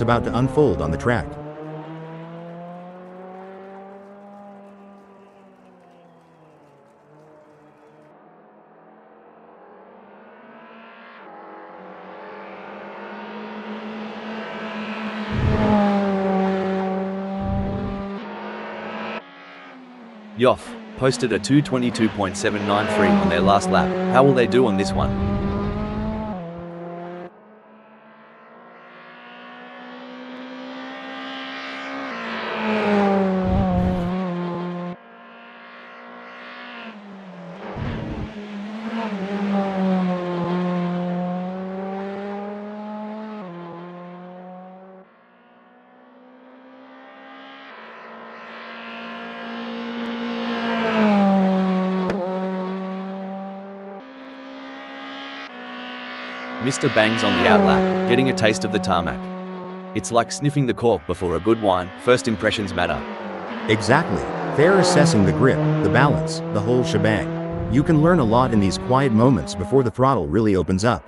about to unfold on the track. Yoff posted a 2:22.793 on their last lap. How will they do on this one? Mr. Bang's on the outlap, getting a taste of the tarmac. It's like sniffing the cork before a good wine. First impressions matter. Exactly. They're assessing the grip, the balance, the whole shebang. You can learn a lot in these quiet moments before the throttle really opens up.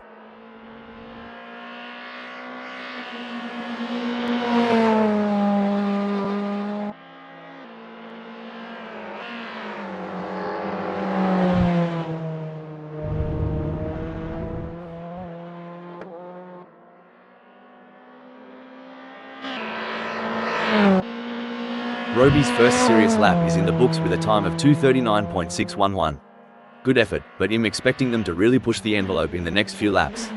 Roby's first serious lap is in the books with a time of 2:39.611. Good effort, but I'm expecting them to really push the envelope in the next few laps.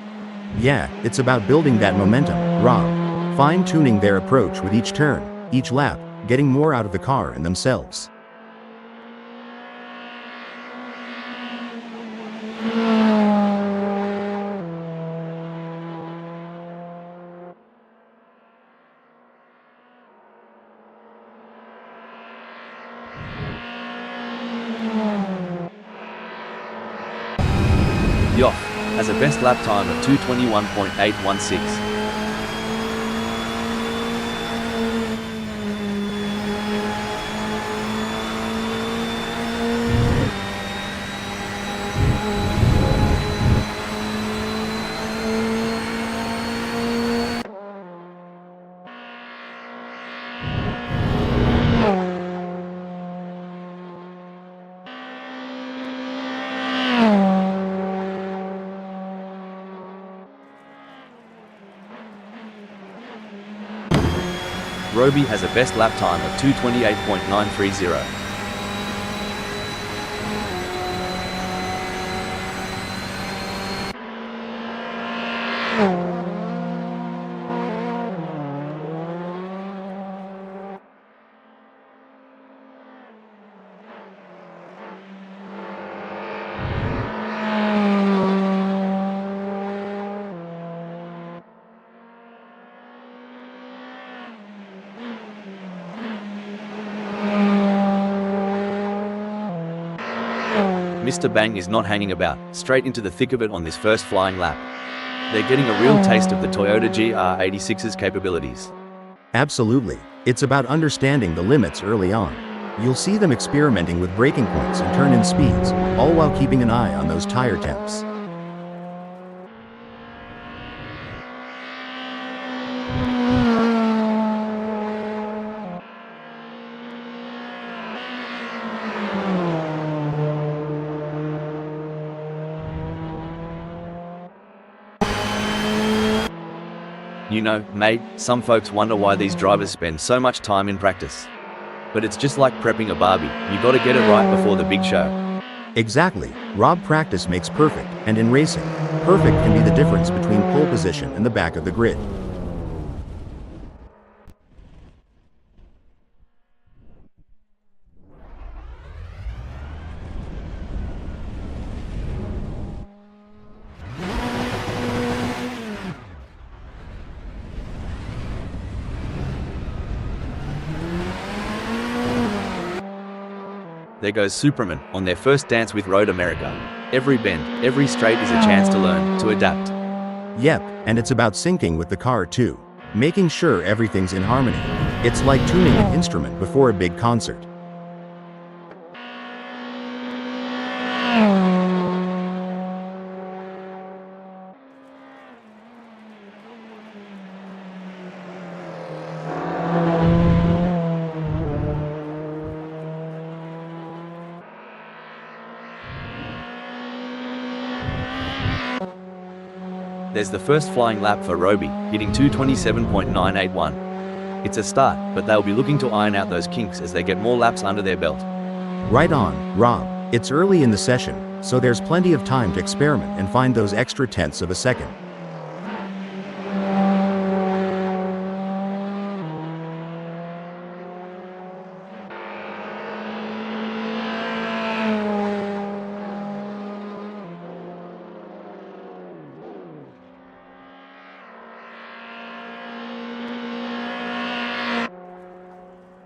Yeah, it's about building that momentum, Rob. Fine-tuning their approach with each turn, each lap, getting more out of the car and themselves. Yoff has a best lap time of 2:21.816. Roby has a best lap time of 2:28.930. Mr. Bang is not hanging about, straight into the thick of it on this first flying lap. They're getting a real taste of the Toyota GR86's capabilities. Absolutely. It's about understanding the limits early on. You'll see them experimenting with braking points and turn-in speeds, all while keeping an eye on those tire temps. You know, mate, some folks wonder why these drivers spend so much time in practice. But it's just like prepping a barbie, you gotta get it right before the big show. Exactly. Rob, practice makes perfect, and in racing, perfect can be the difference between pole position and the back of the grid. There goes Superman, on their first dance with Road America. Every bend, every straight is a chance to learn, to adapt. Yep, and it's about syncing with the car too. Making sure everything's in harmony. It's like tuning an instrument before a big concert. There's the first flying lap for Roby, hitting 2:27.981. It's a start, but they'll be looking to iron out those kinks as they get more laps under their belt. Right on, Rob. It's early in the session, so there's plenty of time to experiment and find those extra tenths of a second.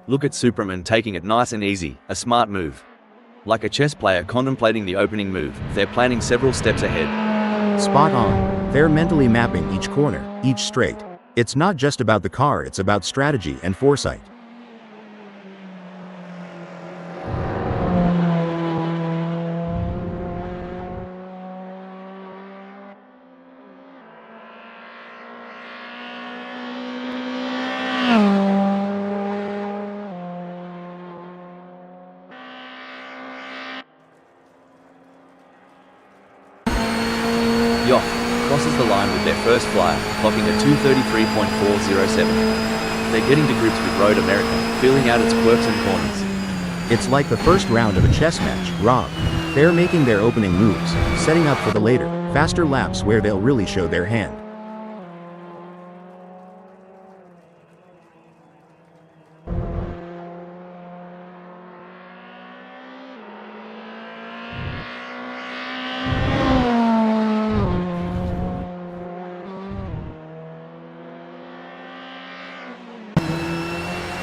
Look at Superman taking it nice and easy, a smart move. Like a chess player contemplating the opening move, they're planning several steps ahead. Spot on. They're mentally mapping each corner, each straight. It's not just about the car, it's about strategy and foresight. Yoff crosses the line with their first flyer, clocking a 2:33.407. They're getting to grips with Road America, feeling out its quirks and corners. It's like the first round of a chess match, Rob. They're making their opening moves, setting up for the later, faster laps where they'll really show their hand.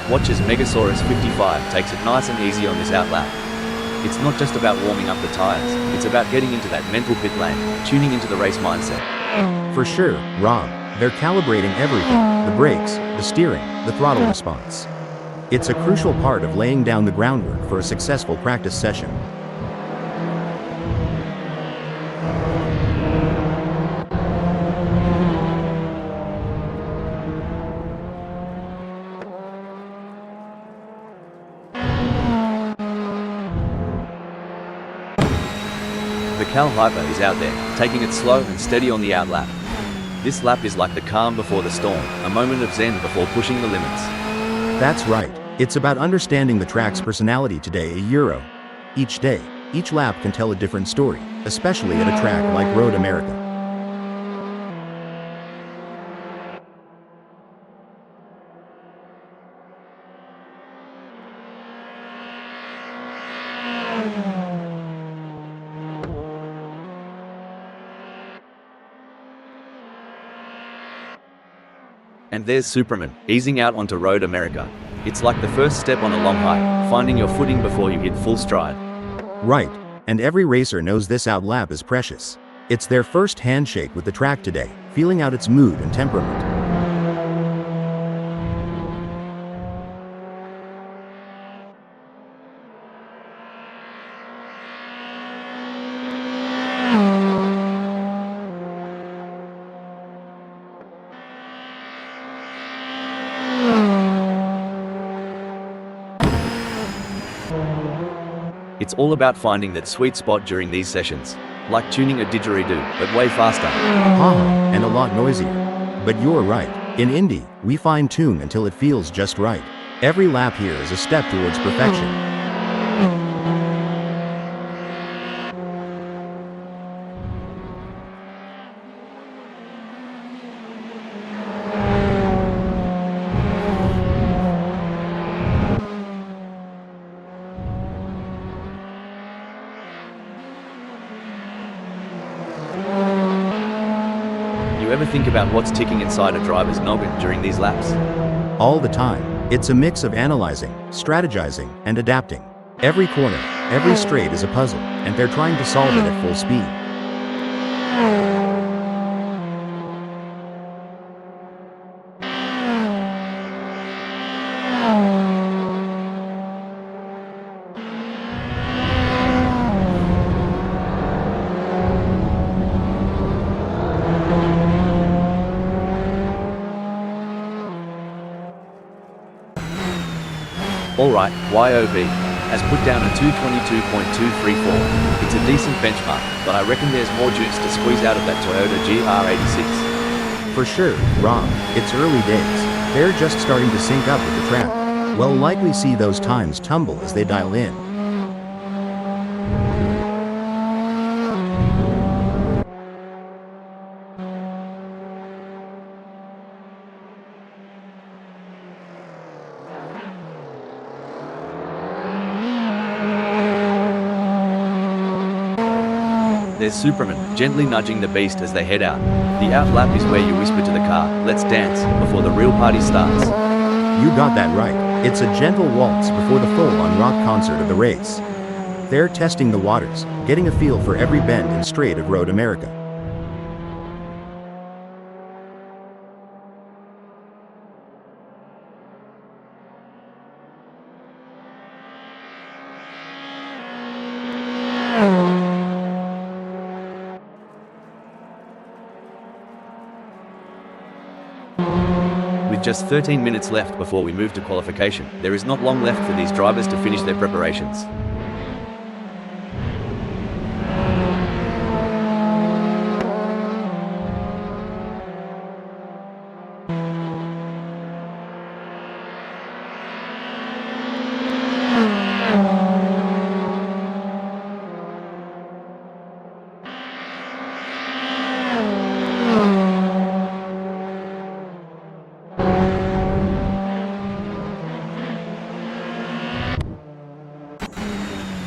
Watch as Megasaurus 55 takes it nice and easy on this outlap. It's not just about warming up the tires, it's about getting into that mental pit lane, tuning into the race mindset. For sure, Rob. They're calibrating everything: the brakes, the steering, the throttle response. It's a crucial part of laying down the groundwork for a successful practice session. The Cal Hyper is out there, taking it slow and steady on the outlap. This lap is like the calm before the storm, a moment of zen before pushing the limits. That's right. It's about understanding the track's personality today, a Euro. Each day, each lap can tell a different story, especially at a track like Road America. And there's Superman, easing out onto Road America. It's like the first step on a long hike, finding your footing before you hit full stride. Right. And every racer knows this outlap is precious. It's their first handshake with the track today, feeling out its mood and temperament. It's all about finding that sweet spot during these sessions. Like tuning a didgeridoo, but way faster. And a lot noisier. But you're right. In Indy, we fine-tune until it feels just right. Every lap here is a step towards perfection. You ever think about what's ticking inside a driver's noggin during these laps? All the time. It's a mix of analyzing, strategizing, and adapting. Every corner, every straight is a puzzle, and they're trying to solve it at full speed. Alright, YOB. has put down a 222.234. It's a decent benchmark, but I reckon there's more juice to squeeze out of that Toyota GR86. For sure, Rob, it's early days. They're just starting to sync up with the track. We'll likely see those times tumble as they dial in. There's Superman, gently nudging the beast as they head out. The out lap is where you whisper to the car, "Let's dance," before the real party starts. You got that right. It's a gentle waltz before the full-on rock concert of the race. They're testing the waters, getting a feel for every bend and straight of Road America. With just 13 minutes left before we move to qualification, there is not long left for these drivers to finish their preparations.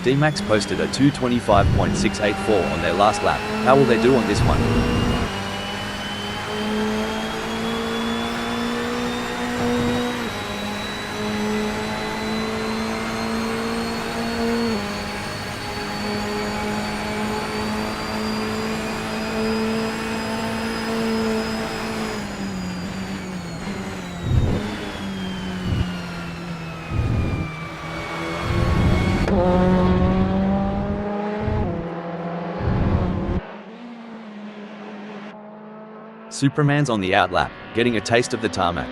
D-Max posted a 225.684 on their last lap. How will they do on this one? Superman's on the out lap, getting a taste of the tarmac.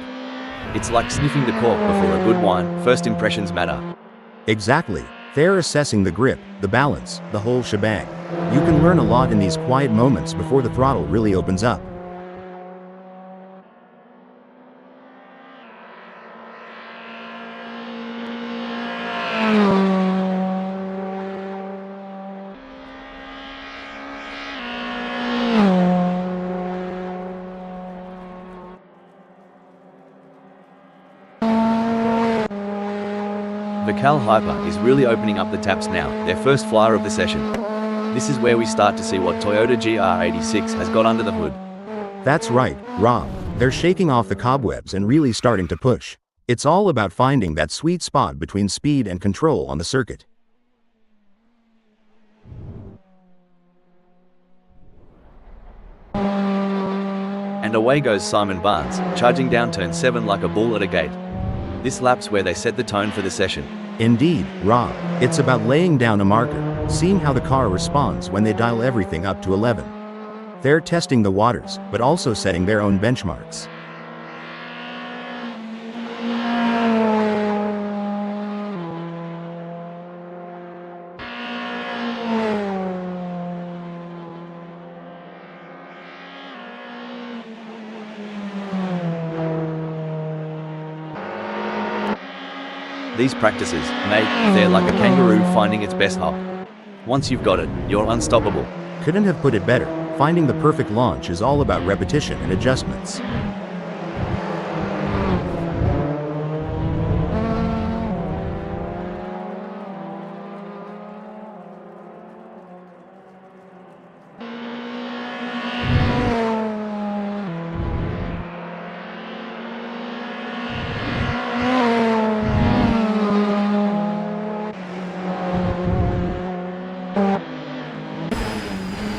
It's like sniffing the cork before a good wine. First impressions matter. Exactly. They're assessing the grip, the balance, the whole shebang. You can learn a lot in these quiet moments before the throttle really opens up. Cal Hyper is really opening up the taps now, their first flyer of the session. This is where we start to see what Toyota GR86 has got under the hood. That's right, Rob. They're shaking off the cobwebs and really starting to push. It's all about finding that sweet spot between speed and control on the circuit. And away goes Simon Barnes, charging down turn 7 like a bull at a gate. This lap's where they set the tone for the session. Indeed, Rob. It's about laying down a marker, seeing how the car responds when they dial everything up to 11. They're testing the waters, but also setting their own benchmarks. These practices, mate, they're like a kangaroo finding its best hop. Once you've got it, you're unstoppable. Couldn't have put it better. Finding the perfect launch is all about repetition and adjustments.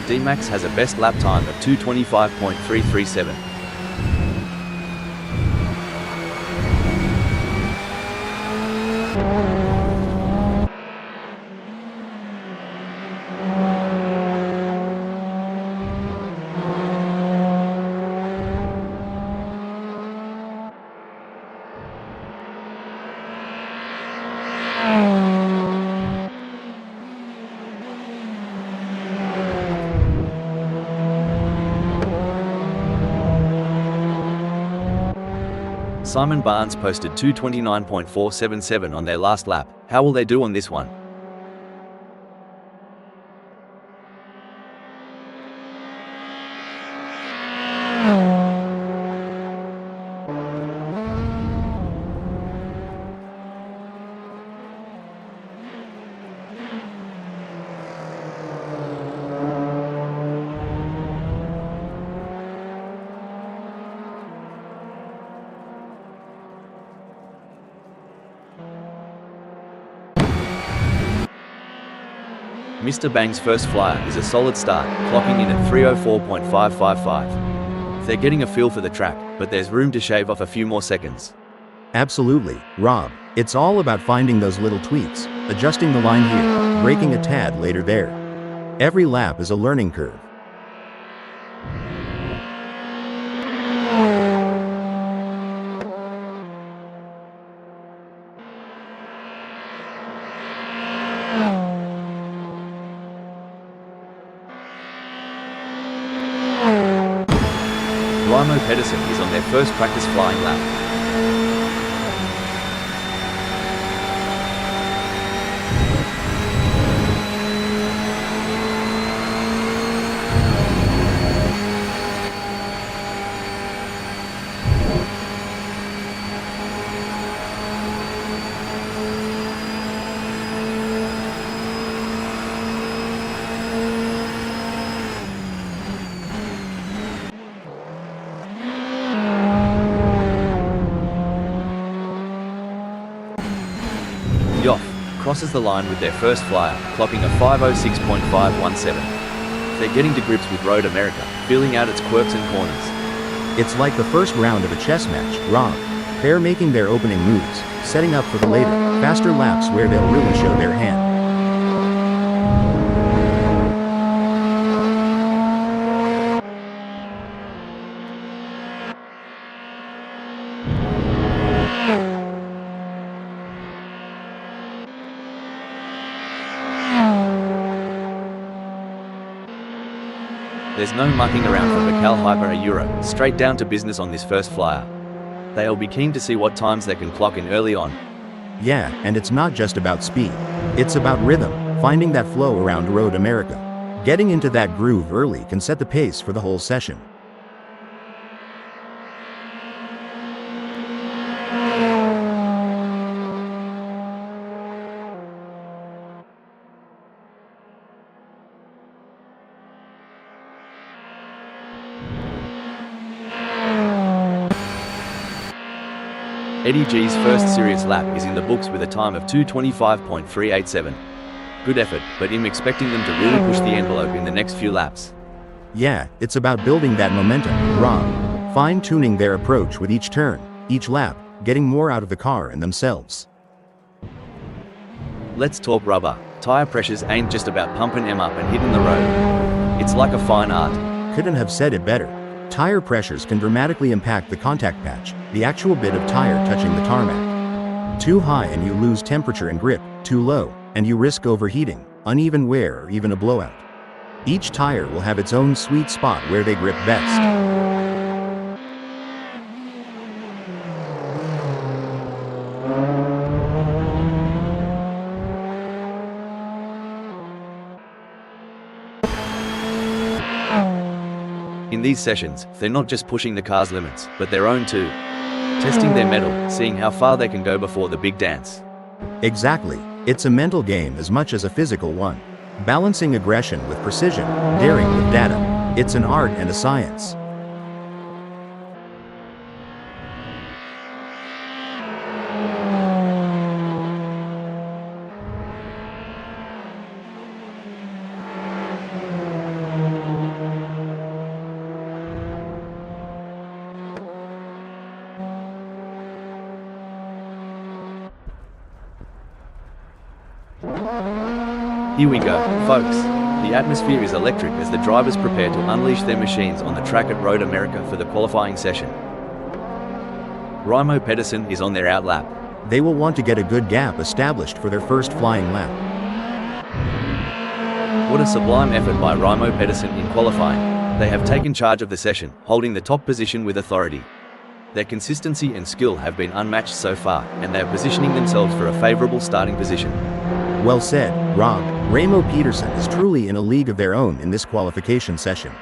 D-Max has a best lap time of 225.337. Simon Barnes posted 2:29.477 on their last lap. How will they do on this one? Mr. Bang's first flyer is a solid start, clocking in at 304.555. They're getting a feel for the track, but there's room to shave off a few more seconds. Absolutely, Rob. It's all about finding those little tweaks, adjusting the line here, braking a tad later there. Every lap is a learning curve. Raimo Pedersen is on their first practice flying lap. Yoff crosses the line with their first flyer, clocking a 5:06.517. They're getting to grips with Road America, feeling out its quirks and corners. It's like the first round of a chess match, Rob. They're making their opening moves, setting up for the later, faster laps where they'll really show their hand. There's no mucking around for Mikkel Hyper a Euro, straight down to business on this first flyer. They'll be keen to see what times they can clock in early on. Yeah, and it's not just about speed. It's about rhythm, finding that flow around Road America. Getting into that groove early can set the pace for the whole session. Eddie G's first serious lap is in the books with a time of 2:25.387. Good effort, but I'm expecting them to really push the envelope in the next few laps. Yeah, it's about building that momentum, Rob. Fine-tuning their approach with each turn, each lap, getting more out of the car and themselves. Let's talk rubber. Tire pressures ain't just about pumping them up and hitting the road. It's like a fine art. Couldn't have said it better. Tire pressures can dramatically impact the contact patch, the actual bit of tire touching the tarmac. Too high and you lose temperature and grip, too low, and you risk overheating, uneven wear or even a blowout. Each tire will have its own sweet spot where they grip best. In these sessions, they're not just pushing the car's limits, but their own too. Testing their mettle, seeing how far they can go before the big dance. Exactly. It's a mental game as much as a physical one. Balancing aggression with precision, daring with data. It's an art and a science. Here we go, folks. The atmosphere is electric as the drivers prepare to unleash their machines on the track at Road America for the qualifying session. Raimo Pedersen is on their out lap. They will want to get a good gap established for their first flying lap. What a sublime effort by Raimo Pedersen in qualifying. They have taken charge of the session, holding the top position with authority. Their consistency and skill have been unmatched so far, and they are positioning themselves for a favorable starting position. Well said, Rob. Remo Peterson is truly in a league of their own in this qualification session.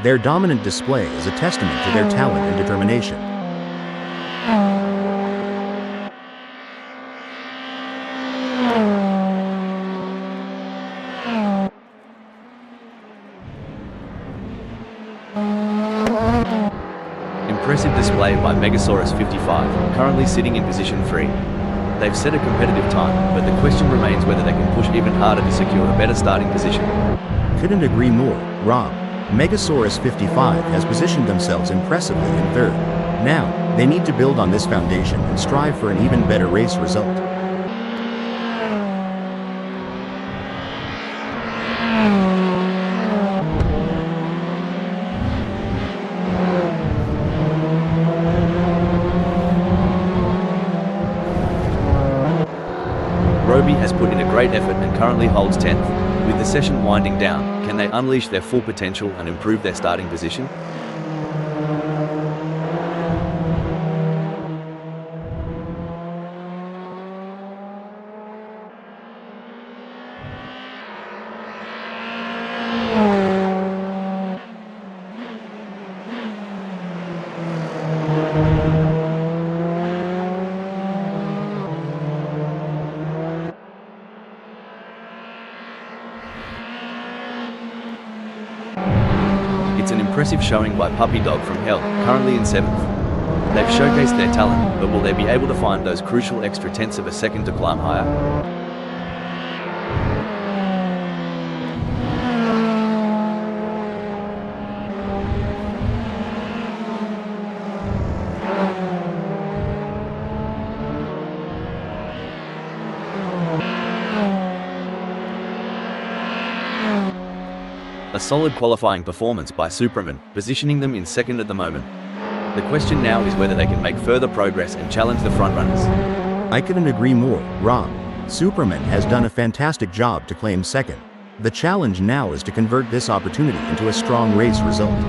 Their dominant display is a testament to their talent and determination. Impressive display by Megasaurus 55, currently sitting in position 3. They've set a competitive time, but the question remains whether they can push even harder to secure a better starting position. Couldn't agree more, Rob. Megasaurus 55 has positioned themselves impressively in third. Now, they need to build on this foundation and strive for an even better race result. Roby has put in a great effort and currently holds 10th. With the session winding down, can they unleash their full potential and improve their starting position? It's an impressive showing by Puppy Dog from Hell, currently in 7th. They've showcased their talent, but will they be able to find those crucial extra tenths of a second to climb higher? A solid qualifying performance by Superman, positioning them in 2nd at the moment. The question now is whether they can make further progress and challenge the frontrunners. I couldn't agree more, Rob. Superman has done a fantastic job to claim 2nd. The challenge now is to convert this opportunity into a strong race result.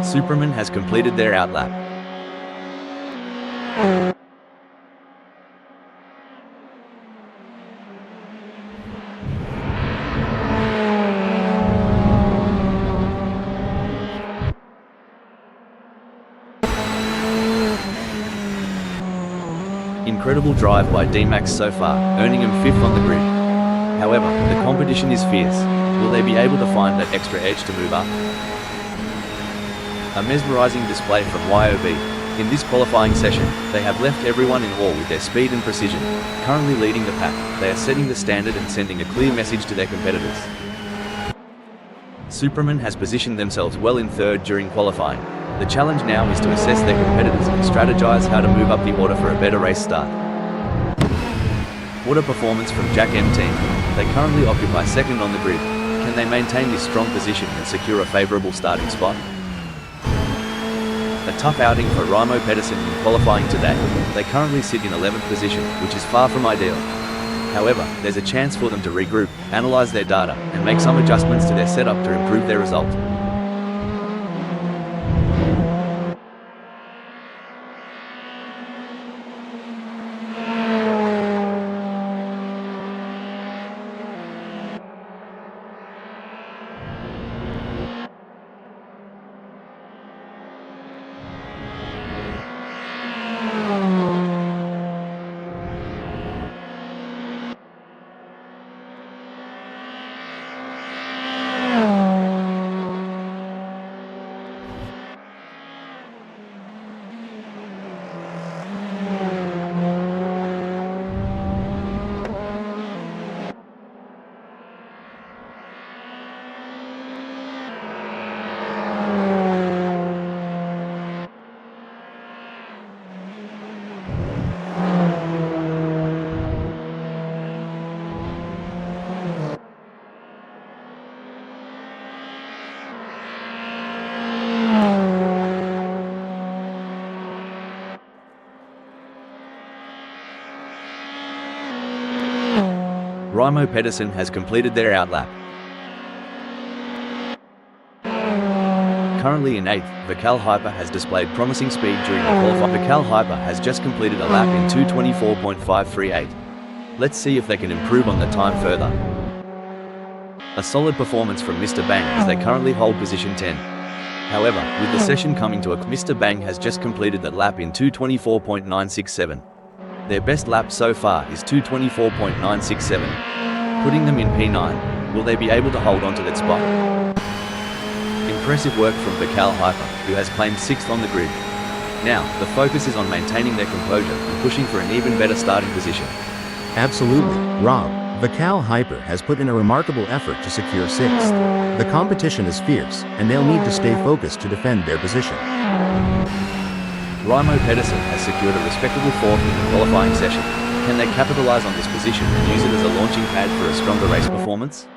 Superman has completed their outlap. Incredible drive by D-Max so far, earning him 5th on the grid. However, the competition is fierce. Will they be able to find that extra edge to move up? A mesmerizing display from YOB. In this qualifying session, they have left everyone in awe with their speed and precision. Currently leading the pack, they are setting the standard and sending a clear message to their competitors. Superman has positioned themselves well in third during qualifying. The challenge now is to assess their competitors and strategize how to move up the order for a better race start. What a performance from Jack M team. They currently occupy second on the grid. Can they maintain this strong position and secure a favorable starting spot? A tough outing for Raimo Pedersen in qualifying today. They currently sit in 11th position, which is far from ideal. However, there's a chance for them to regroup, analyze their data, and make some adjustments to their setup to improve their result. Raimo Pedersen has completed their outlap. Currently in 8th, Vikal Hyper has displayed promising speed during the qualifying. Vikal Hyper has just completed a lap in 2:24.538. Let's see if they can improve on the time further. A solid performance from Mr. Bang as they currently hold position 10. However, with the session coming to a close, Mr. Bang has just completed that lap in 2:24.967. Their best lap so far is 2:24.967, putting them in P9. Will they be able to hold on to that spot? Impressive work from Vikal Hyper, who has claimed 6th on the grid. Now, the focus is on maintaining their composure and pushing for an even better starting position. Absolutely, Rob. Vikal Hyper has put in a remarkable effort to secure 6th. The competition is fierce, and they'll need to stay focused to defend their position. Raimo Pedersen has secured a respectable 4th in the qualifying session. Can they capitalize on this position and use it as a launching pad for a stronger race performance?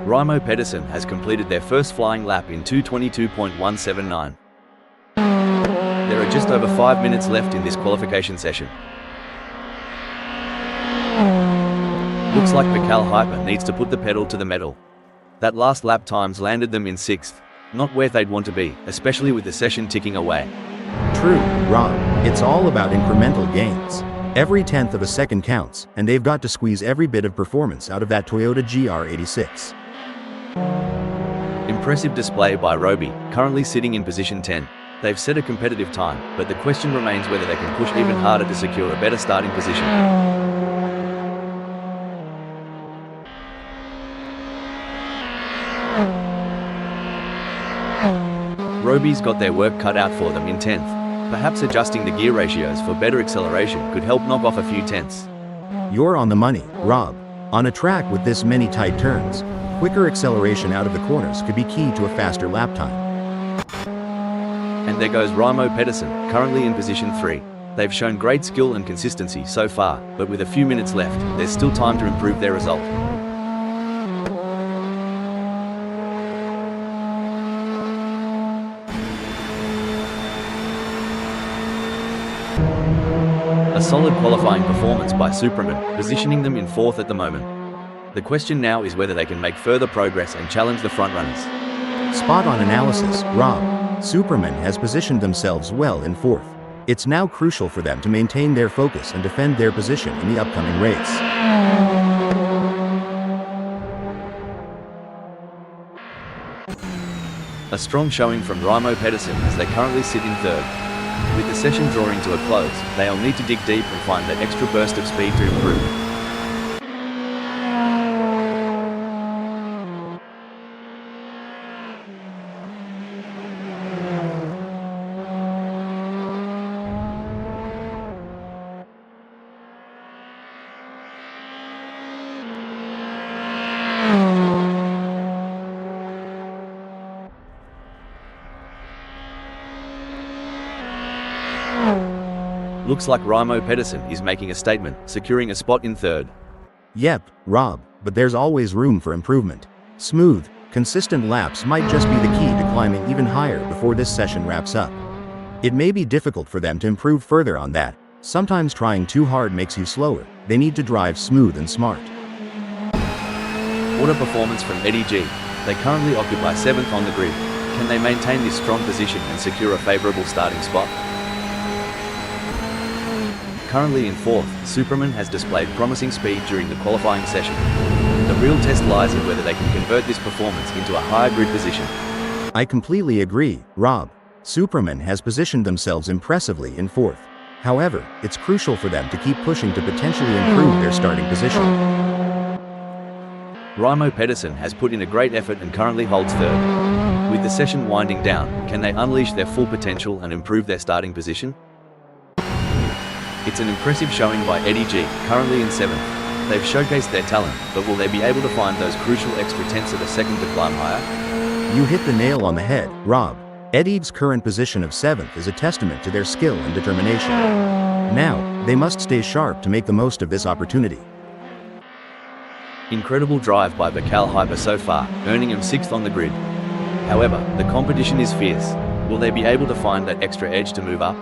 Raimo Pedersen has completed their first flying lap in 2:22.179. There are just over 5 minutes left in this qualification session. Looks like Vikal Hyper needs to put the pedal to the metal. That last lap times landed them in 6th, not where they'd want to be, especially with the session ticking away. True, Rob. It's all about incremental gains. Every 10th of a second counts, and they've got to squeeze every bit of performance out of that Toyota GR86. Impressive display by Roby, currently sitting in position 10. They've set a competitive time, but the question remains whether they can push even harder to secure a better starting position. Roby's got their work cut out for them in 10th. Perhaps adjusting the gear ratios for better acceleration could help knock off a few tenths. You're on the money, Rob. On a track with this many tight turns, quicker acceleration out of the corners could be key to a faster lap time. And there goes Raimo Pedersen, currently in position 3. They've shown great skill and consistency so far, but with a few minutes left, there's still time to improve their result. A solid qualifying performance by Superman, positioning them in 4th at the moment. The question now is whether they can make further progress and challenge the frontrunners. Spot on analysis, Rob. Superman has positioned themselves well in 4th. It's now crucial for them to maintain their focus and defend their position in the upcoming race. A strong showing from Raimo Pedersen as they currently sit in 3rd. With the session drawing to a close, they'll need to dig deep and find that extra burst of speed to improve. Looks like Raimo Pedersen is making a statement, securing a spot in 3rd. Yep, Rob, but there's always room for improvement. Smooth, consistent laps might just be the key to climbing even higher before this session wraps up. It may be difficult for them to improve further on that. Sometimes trying too hard makes you slower. They need to drive smooth and smart. What a performance from Eddie G. They currently occupy 7th on the grid. Can they maintain this strong position and secure a favourable starting spot? Currently in 4th, Superman has displayed promising speed during the qualifying session. The real test lies in whether they can convert this performance into a higher grid position. I completely agree, Rob. Superman has positioned themselves impressively in 4th. However, it's crucial for them to keep pushing to potentially improve their starting position. Raimo Pedersen has put in a great effort and currently holds 3rd. With the session winding down, can they unleash their full potential and improve their starting position? It's an impressive showing by Eddie G, currently in 7th. They've showcased their talent, but will they be able to find those crucial extra tenths of a second to climb higher? You hit the nail on the head, Rob. Eddie's current position of 7th is a testament to their skill and determination. Now, they must stay sharp to make the most of this opportunity. Incredible drive by Bakal Hyper so far, earning him 6th on the grid. However, the competition is fierce. Will they be able to find that extra edge to move up?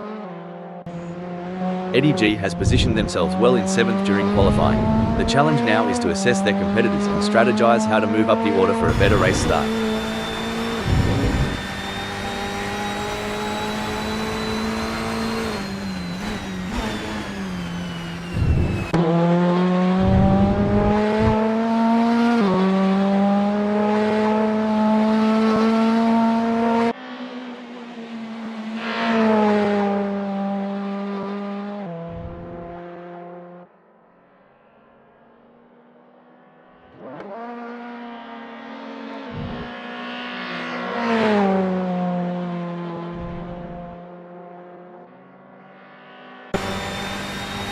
Eddie G has positioned themselves well in 7th during qualifying. The challenge now is to assess their competitors and strategize how to move up the order for a better race start.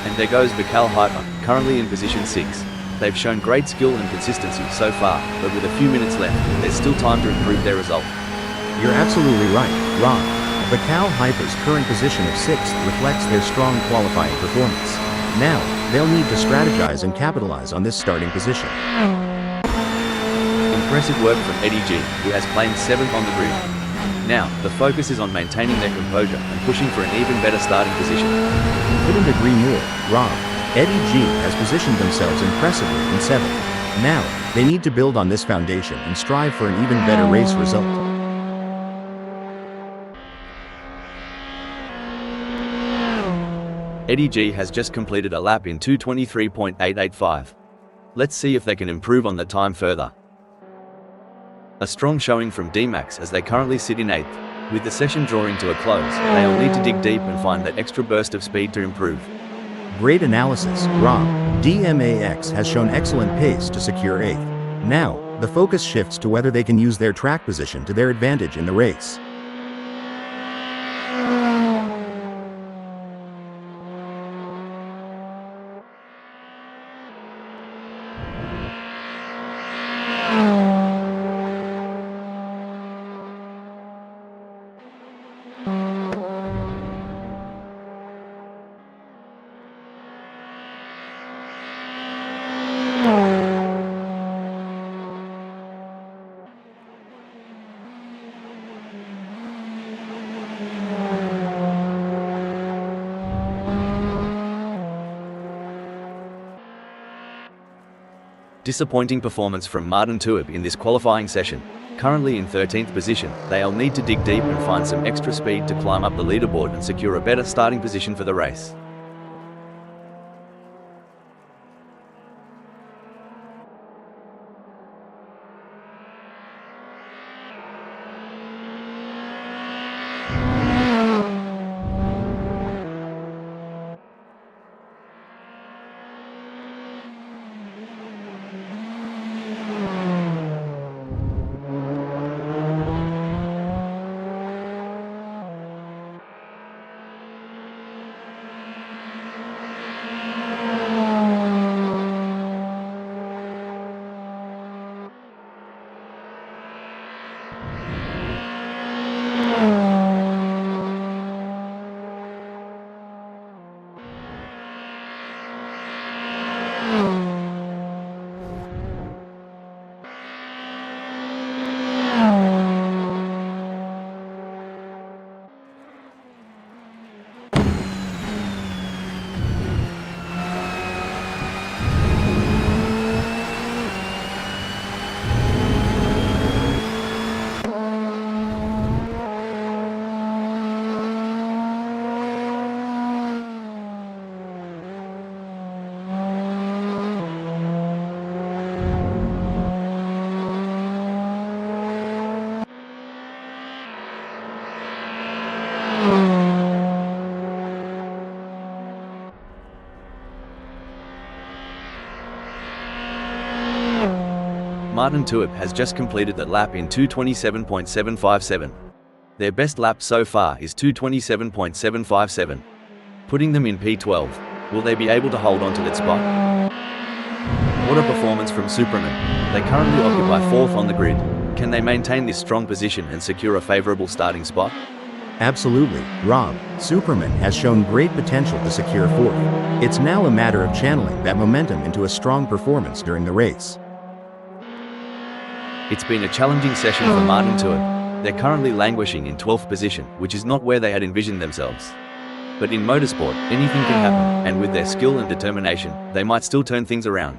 And there goes Bakal Hyper, currently in position 6. They've shown great skill and consistency so far, but with a few minutes left, there's still time to improve their result. You're absolutely right, Rob. Bakal Hyper's current position of 6th reflects their strong qualifying performance. Now, they'll need to strategize and capitalize on this starting position. Impressive work from Eddie G, who has claimed 7th on the grid. Now, the focus is on maintaining their composure and pushing for an even better starting position. Couldn't agree more, Rob. Eddie G has positioned themselves impressively in 7th. Now, they need to build on this foundation and strive for an even better race result. Eddie G has just completed a lap in 2:23.885. Let's see if they can improve on the time further. A strong showing from D-Max as they currently sit in 8th. With the session drawing to a close, they'll need to dig deep and find that extra burst of speed to improve. Great analysis, Rob. DMAX has shown excellent pace to secure 8th. Now, the focus shifts to whether they can use their track position to their advantage in the race. Disappointing performance from Martin Tuib in this qualifying session. Currently in 13th position, they'll need to dig deep and find some extra speed to climb up the leaderboard and secure a better starting position for the race. Martin Tuib has just completed that lap in 2:27.757. Their best lap so far is 2:27.757, putting them in P12. Will they be able to hold on to that spot? What a performance from Superman. They currently occupy 4th on the grid. Can they maintain this strong position and secure a favorable starting spot? Absolutely, Rob. Superman has shown great potential to secure 4th. It's now a matter of channeling that momentum into a strong performance during the race. It's been a challenging session for Martin Tuib. They're currently languishing in 12th position, which is not where they had envisioned themselves. But in motorsport, anything can happen, and with their skill and determination, they might still turn things around.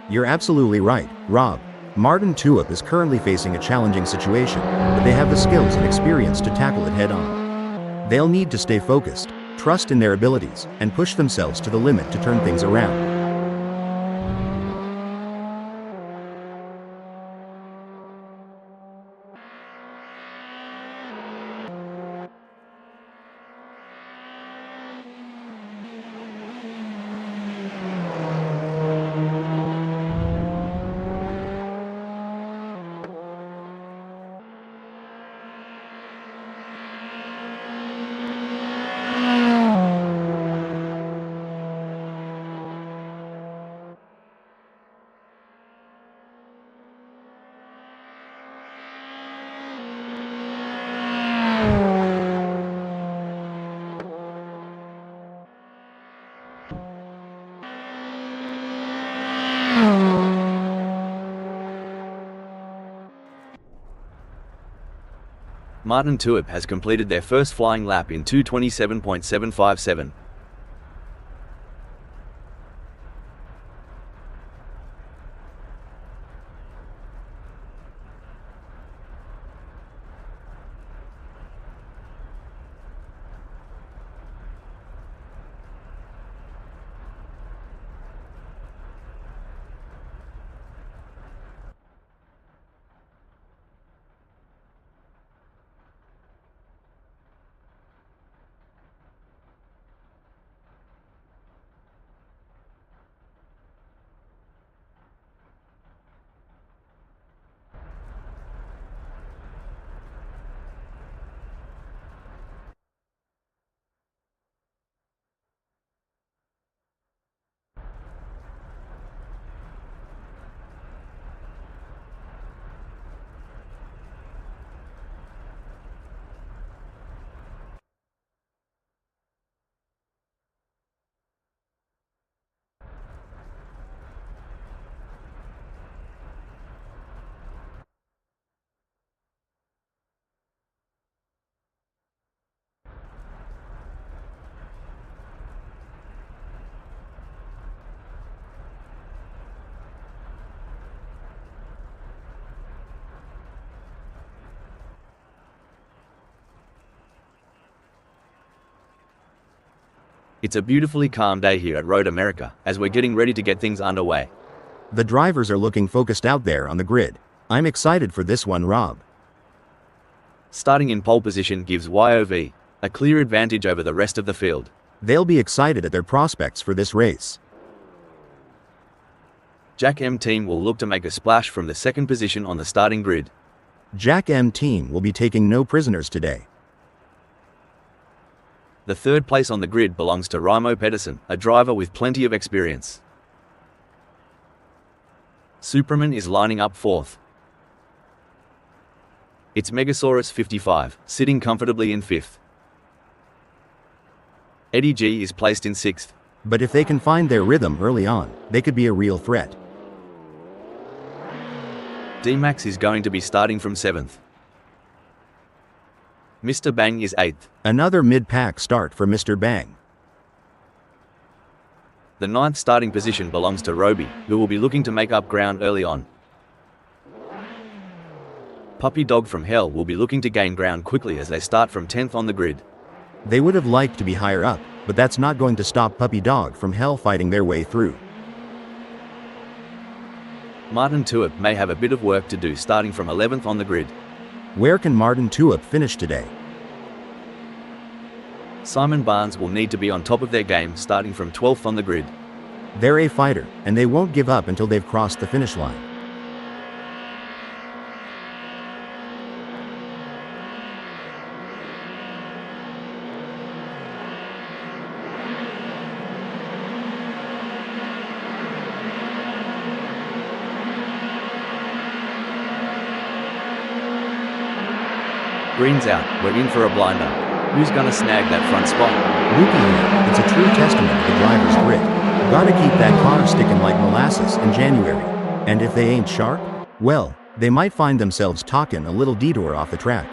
You're absolutely right, Rob. Martin Tuib is currently facing a challenging situation, but they have the skills and experience to tackle it head-on. They'll need to stay focused, trust in their abilities, and push themselves to the limit to turn things around. Martin Tuib has completed their first flying lap in 2:27.757. It's a beautifully calm day here at Road America, as we're getting ready to get things underway. The drivers are looking focused out there on the grid. I'm excited for this one, Rob. Starting in pole position gives YOV a clear advantage over the rest of the field. They'll be excited at their prospects for this race. Jack M team will look to make a splash from the second position on the starting grid. Jack M team will be taking no prisoners today. The third place on the grid belongs to Raimo Pedersen, a driver with plenty of experience. Superman is lining up fourth. It's Megasaurus 55, sitting comfortably in fifth. Eddie G is placed in sixth. But if they can find their rhythm early on, they could be a real threat. D-Max is going to be starting from seventh. Mr. Bang is eighth. Another mid-pack start for Mr. Bang. The ninth starting position belongs to Roby, who will be looking to make up ground early on. Puppy Dog from Hell will be looking to gain ground quickly as they start from 10th on the grid. They would have liked to be higher up, but that's not going to stop Puppy Dog from Hell fighting their way through. Martin Tuip may have a bit of work to do starting from 11th on the grid. Where can Martin Tuip finish today? Simon Barnes will need to be on top of their game starting from 12th on the grid. They're a fighter, and they won't give up until they've crossed the finish line. Green's out, we're in for a blinder. Who's gonna snag that front spot? Looky here, it's a true testament to the driver's grit. Gotta keep that car sticking like molasses in January. And if they ain't sharp, well, they might find themselves talking a little detour off the track.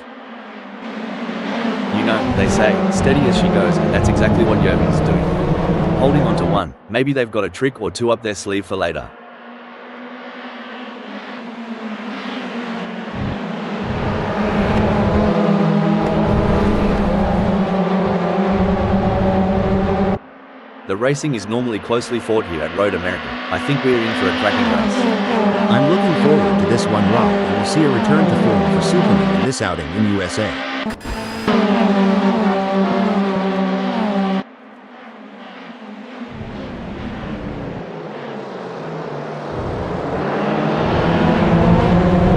You know, they say, steady as she goes, and that's exactly what Yovi's doing. Holding on to one, maybe they've got a trick or two up their sleeve for later. The racing is normally closely fought here at Road America. I think we're in for a cracking race. I'm looking forward to this one, Rob, and we'll see a return to form for Superman in this outing in USA.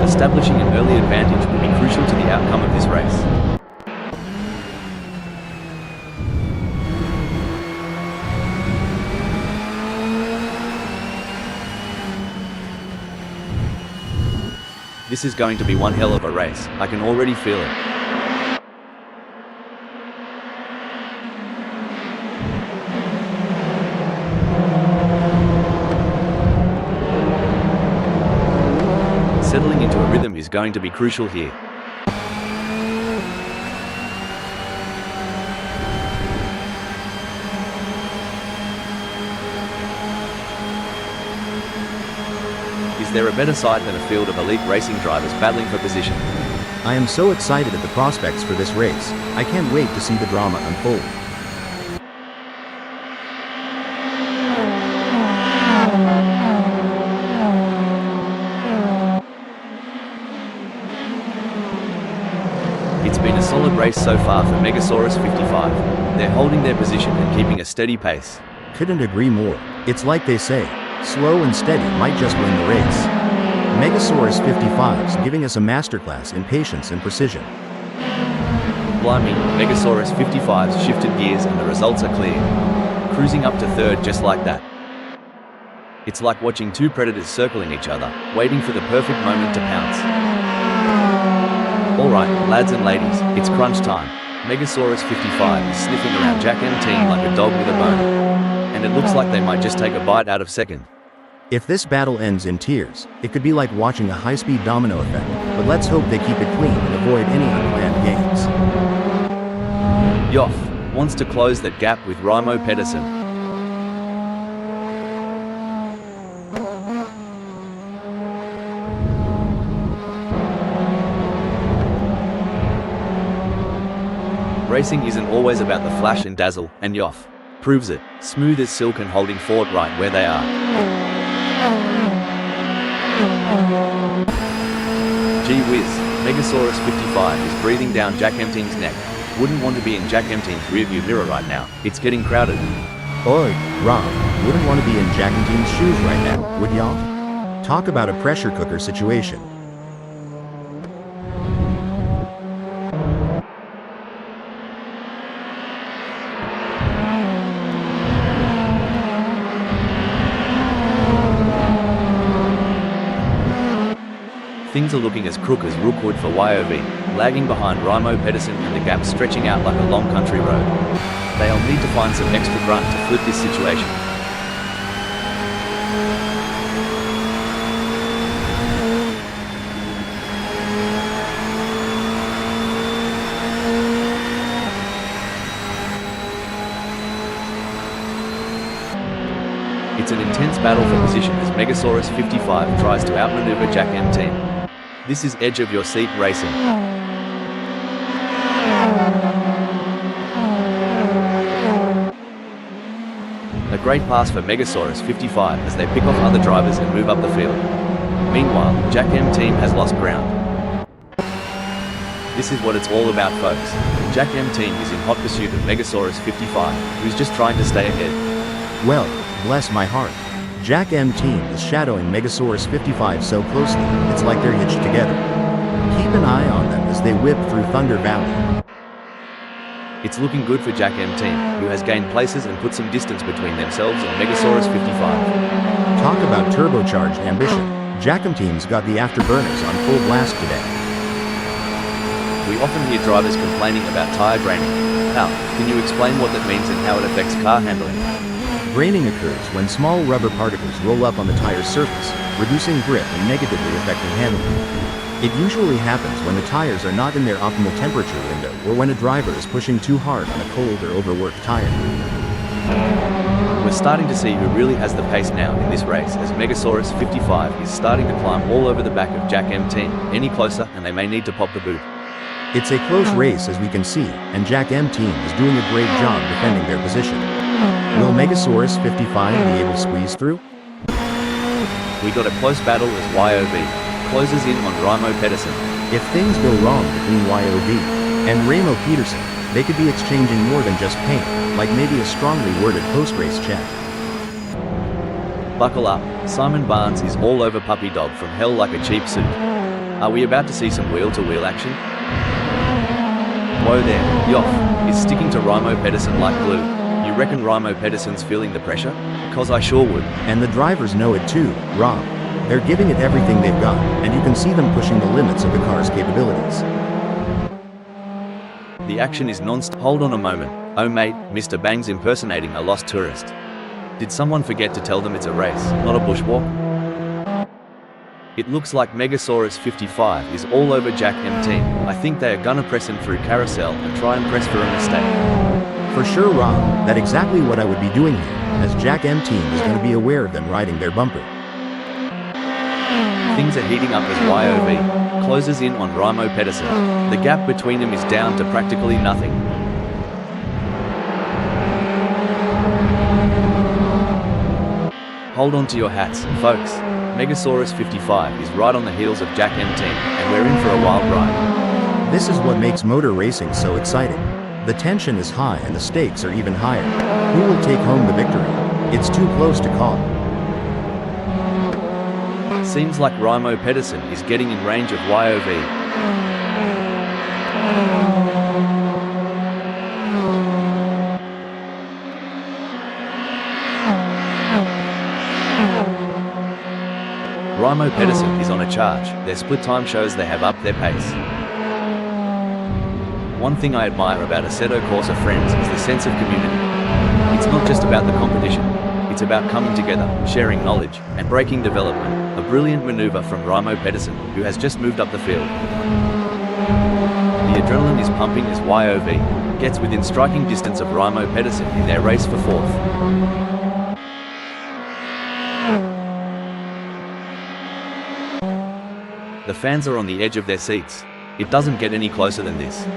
Establishing an early advantage will be crucial to the outcome of this race. This is going to be one hell of a race, I can already feel it. Settling into a rhythm is going to be crucial here. Is there a better sight than a field of elite racing drivers battling for position? I am so excited at the prospects for this race. I can't wait to see the drama unfold. It's been a solid race so far for Megasaurus 55. They're holding their position and keeping a steady pace. Couldn't agree more. It's like they say, slow and steady might just win the race. Megasaurus 55's giving us a masterclass in patience and precision. Blimey, Megasaurus 55's shifted gears and the results are clear. Cruising up to third just like that. It's like watching two predators circling each other, waiting for the perfect moment to pounce. Alright, lads and ladies, it's crunch time. Megasaurus 55 is sniffing around Jack M team like a dog with a bone. And it looks like they might just take a bite out of second. If this battle ends in tears, it could be like watching a high-speed domino effect, but let's hope they keep it clean and avoid any unplanned games. Yoff wants to close that gap with Raimo Pedersen. Racing isn't always about the flash and dazzle, and Yoff proves it, smooth as silk and holding forward right where they are. Gee whiz, Megasaurus 55 is breathing down Jack M Team's neck. Wouldn't want to be in Jack M Team's rearview mirror right now. It's getting crowded. Oi, Rob, wouldn't want to be in Jack and Team's shoes right now, would y'all? Talk about a pressure cooker situation. Things are looking as crook as Rookwood for YOV, lagging behind Rimo Pedersen and the gap stretching out like a long country road. They'll need to find some extra grunt to flip this situation. It's an intense battle for position as Megasaurus 55 tries to outmaneuver Jack M Team. This is edge of your seat racing. A great pass for Megasaurus 55 as they pick off other drivers and move up the field. Meanwhile, Jack M Team has lost ground. This is what it's all about, folks. Jack M Team is in hot pursuit of Megasaurus 55, who's just trying to stay ahead. Well, bless my heart. Jack M Team is shadowing Megasaurus 55 so closely, it's like they're hitched together. Keep an eye on them as they whip through Thunder Valley. It's looking good for Jack M Team, who has gained places and put some distance between themselves and Megasaurus 55. Talk about turbocharged ambition. Jack M Team's got the afterburners on full blast today. We often hear drivers complaining about tire graining. How can you explain what that means and how it affects car handling? Graining occurs when small rubber particles roll up on the tire's surface, reducing grip and negatively affecting handling. It usually happens when the tires are not in their optimal temperature window or when a driver is pushing too hard on a cold or overworked tire. We're starting to see who really has the pace now in this race as Megasaurus 55 is starting to climb all over the back of Jack M Team. Any closer and they may need to pop the boot. It's a close race as we can see, and Jack M Team is doing a great job defending their position. Will Megasaurus 55 be able to squeeze through? We got a close battle as YOV closes in on Rimo Pedersen. If things go wrong between YOV and Ramo Peterson, they could be exchanging more than just paint, like maybe a strongly worded post-race chat. Buckle up, Simon Barnes is all over Puppy Dog from hell like a cheap suit. Are we about to see some wheel-to-wheel action? Whoa there, Yoff is sticking to Rimo Pedersen like glue. You reckon Rimo Pedersen's feeling the pressure? Cause I sure would. And the drivers know it too, Rob. They're giving it everything they've got, and you can see them pushing the limits of the car's capabilities. The action is non-stop. Hold on a moment. Oh mate, Mr. Bang's impersonating a lost tourist. Did someone forget to tell them it's a race, not a bushwalk? It looks like Megasaurus 55 is all over Jack M Team. I think they are gonna press him through carousel and try and press for a mistake. For sure, Rob, that's exactly what I would be doing here, as Jack M Team is going to be aware of them riding their bumper. Things are heating up as YOV closes in on Rimo Pedersen. The gap between them is down to practically nothing. Hold on to your hats, folks. Megasaurus 55 is right on the heels of Jack M Team, and we're in for a wild ride. This is what makes motor racing so exciting. The tension is high and the stakes are even higher. Who will take home the victory? It's too close to call. Seems like Rimo Pedersen is getting in range of YOV. Rimo Pedersen is on a charge. Their split time shows they have upped their pace. One thing I admire about Assetto Corsa friends is the sense of community. It's not just about the competition, it's about coming together, sharing knowledge, and breaking development. A brilliant maneuver from Rimo Pedersen, who has just moved up the field. The adrenaline is pumping as YOV gets within striking distance of Rimo Pedersen in their race for fourth. The fans are on the edge of their seats. It doesn't get any closer than this.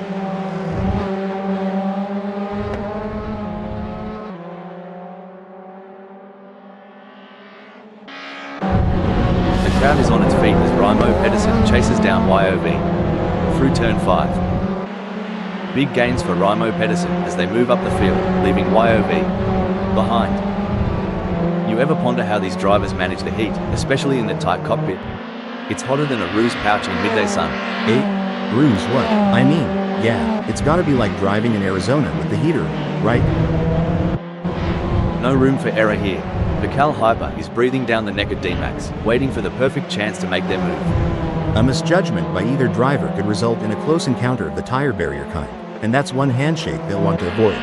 crowd is on its feet as Raimo Pedersen chases down YOV through turn 5. Big gains for Raimo Pedersen as they move up the field, leaving YOV behind. You ever ponder how these drivers manage the heat, especially in the tight cockpit? It's hotter than a ruse pouch in midday sun. Ruse what? I mean, yeah, it's gotta be like driving in Arizona with the heater, right? No room for error here. Vical Hyper is breathing down the neck of D-Max, waiting for the perfect chance to make their move. A misjudgment by either driver could result in a close encounter of the tire barrier kind, and that's one handshake they'll want to avoid.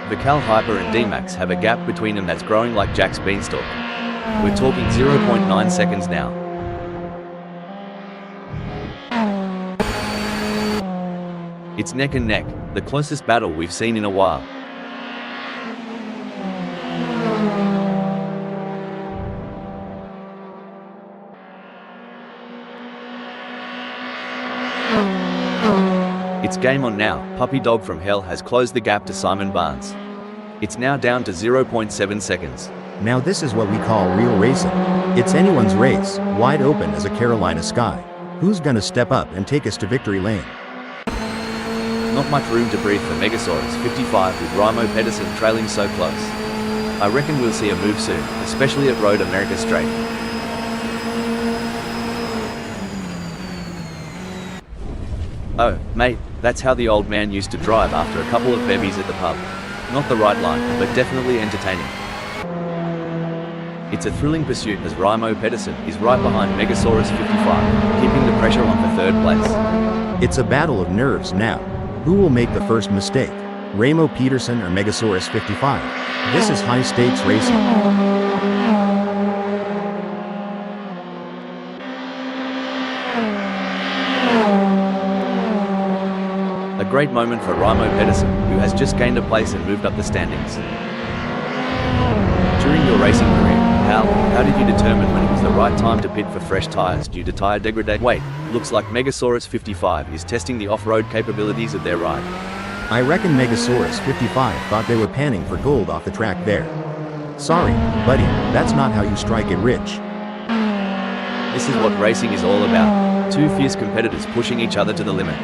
Vical Hyper and D-Max have a gap between them that's growing like Jack's beanstalk. We're talking 0.9 seconds now. It's neck and neck, the closest battle we've seen in a while. It's game on now. Puppy Dog from Hell has closed the gap to Simon Barnes. It's now down to 0.7 seconds. Now this is what we call real racing. It's anyone's race, wide open as a Carolina sky. Who's gonna step up and take us to victory lane? Not much room to breathe for Megasaurus 55 with Raimo Pedersen trailing so close. I reckon we'll see a move soon, especially at Road America Straight. Oh, mate, that's how the old man used to drive after a couple of bevies at the pub. Not the right line, but definitely entertaining. It's a thrilling pursuit as Raimo Pedersen is right behind Megasaurus 55, keeping the pressure on for third place. It's a battle of nerves now. Who will make the first mistake? Raimo Pedersen or Megasaurus 55? This is high-stakes racing. A great moment for Raimo Pedersen, who has just gained a place and moved up the standings. During your racing career, how did you determine when it was the right time to pit for fresh tyres due to tyre degradation? Wait, looks like Megasaurus 55 is testing the off-road capabilities of their ride. I reckon Megasaurus 55 thought they were panning for gold off the track there. Sorry, buddy, that's not how you strike it rich. This is what racing is all about. Two fierce competitors pushing each other to the limit.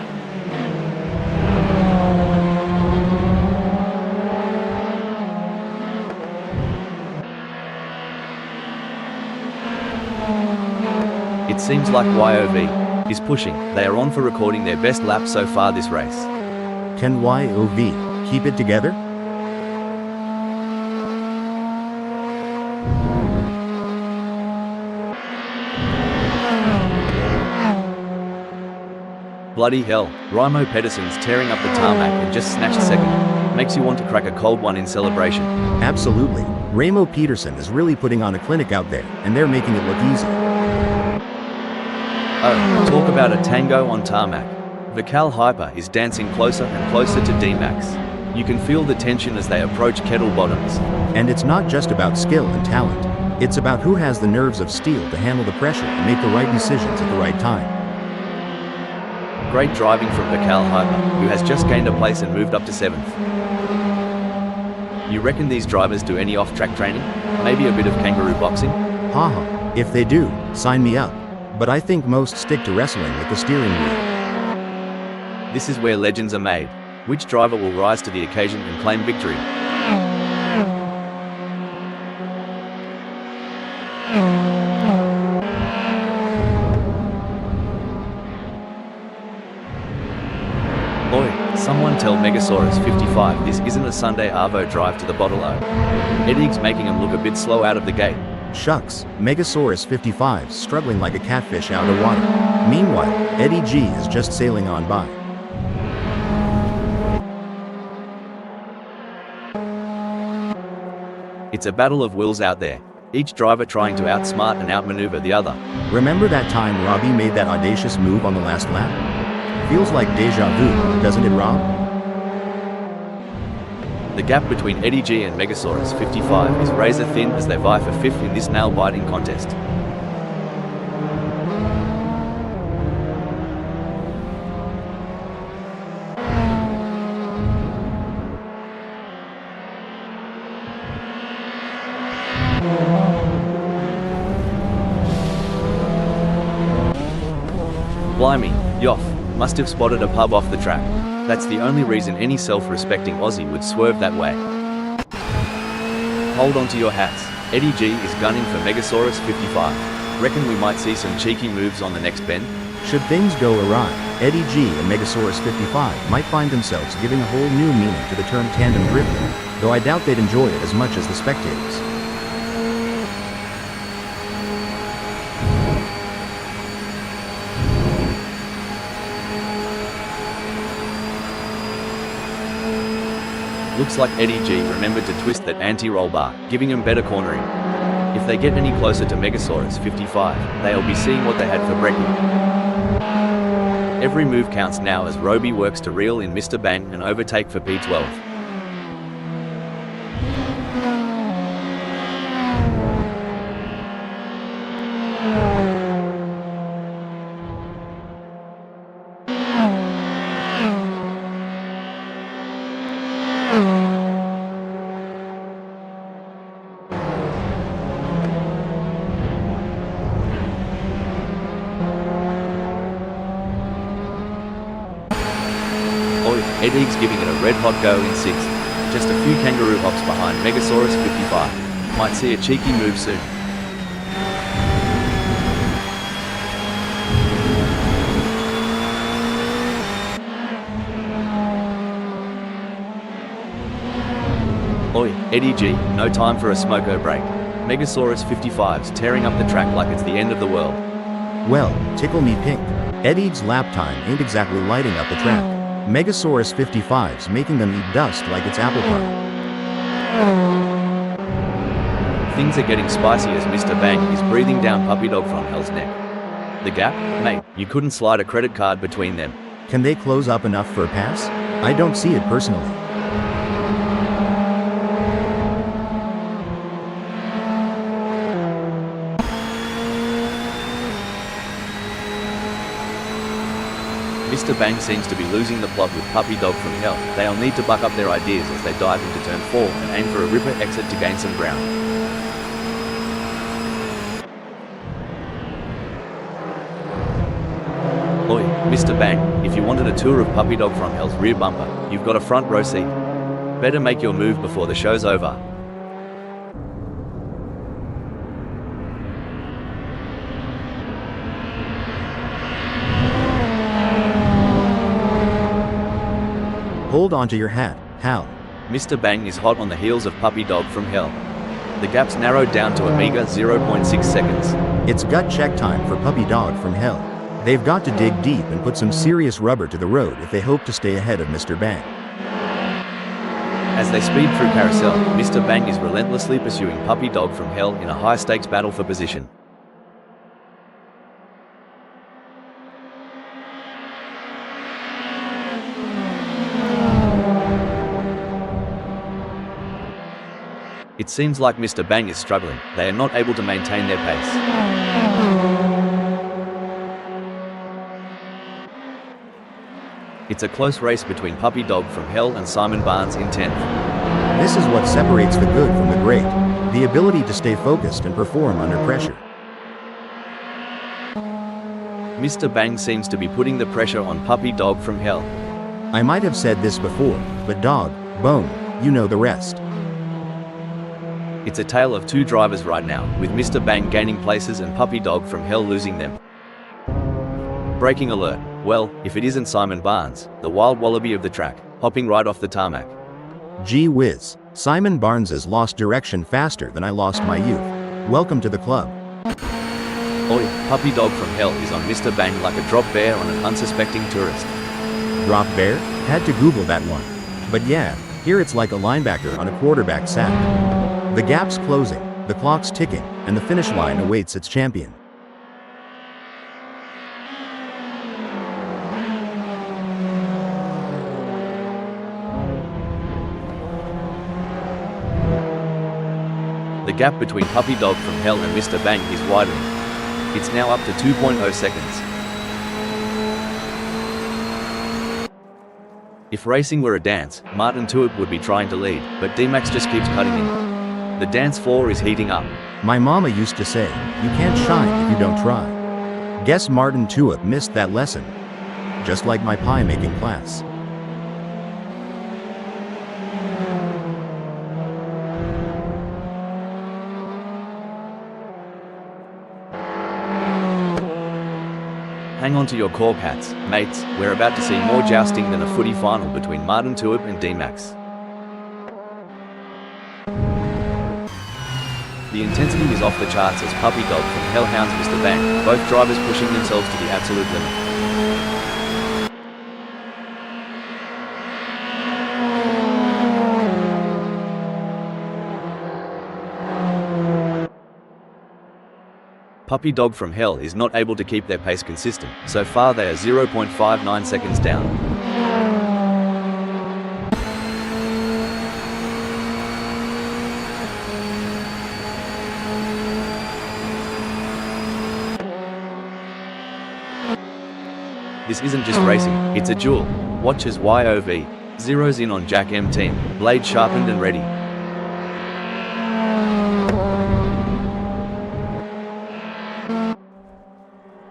It seems like YOV is pushing. They are on for recording their best lap so far this race. Can YOV keep it together? Bloody hell, Raimo Pedersen's tearing up the tarmac and just snatched second. Makes you want to crack a cold one in celebration. Absolutely. Raimo Pedersen is really putting on a clinic out there, and they're making it look easy. Oh, talk about a tango on tarmac. Vical Hyper is dancing closer and closer to D-Max. You can feel the tension as they approach kettle bottoms. And it's not just about skill and talent. It's about who has the nerves of steel to handle the pressure and make the right decisions at the right time. Great driving from Vical Hyper, who has just gained a place and moved up to 7th. You reckon these drivers do any off-track training? Maybe a bit of kangaroo boxing? Haha, if they do, sign me up. But I think most stick to wrestling with the steering wheel. This is where legends are made. Which driver will rise to the occasion and claim victory? Oi, someone tell Megasaurus 55 this isn't a Sunday Arvo drive to the Bottle O. Eddie's making him look a bit slow out of the gate. Shucks, Megasaurus 55's struggling like a catfish out of water. Meanwhile, Eddie G is just sailing on by. It's a battle of wills out there, each driver trying to outsmart and outmaneuver the other. Remember that time Robbie made that audacious move on the last lap? Feels like deja vu, doesn't it, Rob? The gap between Eddie G and Megasaurus 55 is razor thin as they vie for 5th in this nail-biting contest. Blimey, Yoff, must have spotted a pub off the track. That's the only reason any self-respecting Aussie would swerve that way. Hold on to your hats. Eddie G is gunning for Megasaurus 55. Reckon we might see some cheeky moves on the next bend? Should things go awry, Eddie G and Megasaurus 55 might find themselves giving a whole new meaning to the term tandem drifting, though I doubt they'd enjoy it as much as the spectators. Looks like Eddie G remembered to twist that anti-roll bar, giving him better cornering. If they get any closer to Megasaurus 55, they'll be seeing what they had for brekkie. Every move counts now as Roby works to reel in Mr. Bang and overtake for P12. Eddie's giving it a red-hot go in 6th. Just a few kangaroo hops behind Megasaurus 55. Might see a cheeky move soon. Oi, Eddie G, no time for a smoko break. Megasaurus 55's tearing up the track like it's the end of the world. Well, tickle me pink. Eddie's lap time ain't exactly lighting up the track. Megasaurus 55's making them eat dust like it's apple pie. Things are getting spicy as Mr. Bang is breathing down Puppy Dog from Hell's neck. The gap? Mate, you couldn't slide a credit card between them. Can they close up enough for a pass? I don't see it personally. Mr. Bang seems to be losing the plot with Puppy Dog from Hell. They'll need to buck up their ideas as they dive into turn 4 and aim for a ripper exit to gain some ground. Oi, Mr. Bang, if you wanted a tour of Puppy Dog from Hell's rear bumper, you've got a front row seat. Better make your move before the show's over. Hold on to your hat, Hal. Mr. Bang is hot on the heels of Puppy Dog from Hell. The gap's narrowed down to a meager 0.6 seconds. It's gut check time for Puppy Dog from Hell. They've got to dig deep and put some serious rubber to the road if they hope to stay ahead of Mr. Bang. As they speed through Carousel, Mr. Bang is relentlessly pursuing Puppy Dog from Hell in a high-stakes battle for position. It seems like Mr. Bang is struggling. They are not able to maintain their pace. It's a close race between Puppy Dog from Hell and Simon Barnes in 10th. This is what separates the good from the great. The ability to stay focused and perform under pressure. Mr. Bang seems to be putting the pressure on Puppy Dog from Hell. I might have said this before, but dog, bone, you know the rest. It's a tale of two drivers right now, with Mr. Bang gaining places and Puppy Dog from Hell losing them. Breaking alert. Well, if it isn't Simon Barnes, the wild wallaby of the track, hopping right off the tarmac. Gee whiz, Simon Barnes has lost direction faster than I lost my youth. Welcome to the club. Oi, Puppy Dog from Hell is on Mr. Bang like a drop bear on an unsuspecting tourist. Drop bear? Had to Google that one. But yeah, here it's like a linebacker on a quarterback sack. The gap's closing, the clock's ticking, and the finish line awaits its champion. The gap between Puppy Dog from Hell and Mr. Bang is widening. It's now up to 2.0 seconds. If racing were a dance, Martin Tuip would be trying to lead, but D-Max just keeps cutting in. The dance floor is heating up. My mama used to say, you can't shine if you don't try. Guess Martin Tuip missed that lesson. Just like my pie making class. Hang on to your cork hats, mates. We're about to see more jousting than a footy final between Martin Tuip and D-Max. The intensity is off the charts as Puppy Dog from Hell hounds Mr. Bang, both drivers pushing themselves to the absolute limit. Puppy Dog from Hell is not able to keep their pace consistent. So far they are 0.59 seconds down. This isn't just racing, it's a duel. Watch as YOV zeroes in on Jack M team, blade sharpened and ready.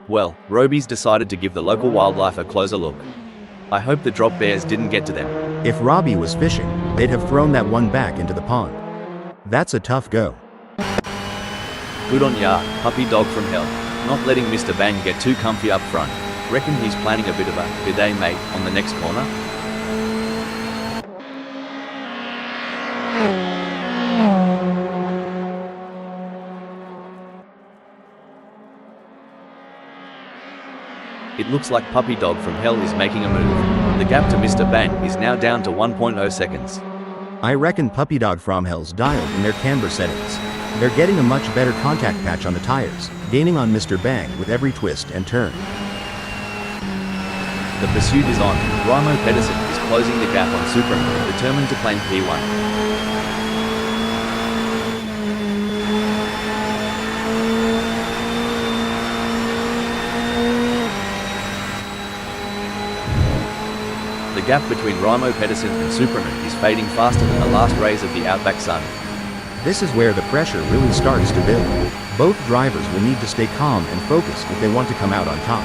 Well, Roby's decided to give the local wildlife a closer look. I hope the drop bears didn't get to them. If Robbie was fishing, they'd have thrown that one back into the pond. That's a tough go. Good on ya, Puppy Dog from Hell. Not letting Mr. Bang get too comfy up front. Reckon he's planning a bit of a bidet mate on the next corner? It looks like Puppy Dog from Hell is making a move. The gap to Mr. Bang is now down to 1.0 seconds. I reckon Puppy Dog from Hell's dialed in their camber settings. They're getting a much better contact patch on the tires, gaining on Mr. Bang with every twist and turn. The pursuit is on. Raimo Pedersen is closing the gap on Superman, determined to claim P1. The gap between Raimo Pedersen and Superman is fading faster than the last rays of the outback sun. This is where the pressure really starts to build. Both drivers will need to stay calm and focused if they want to come out on top.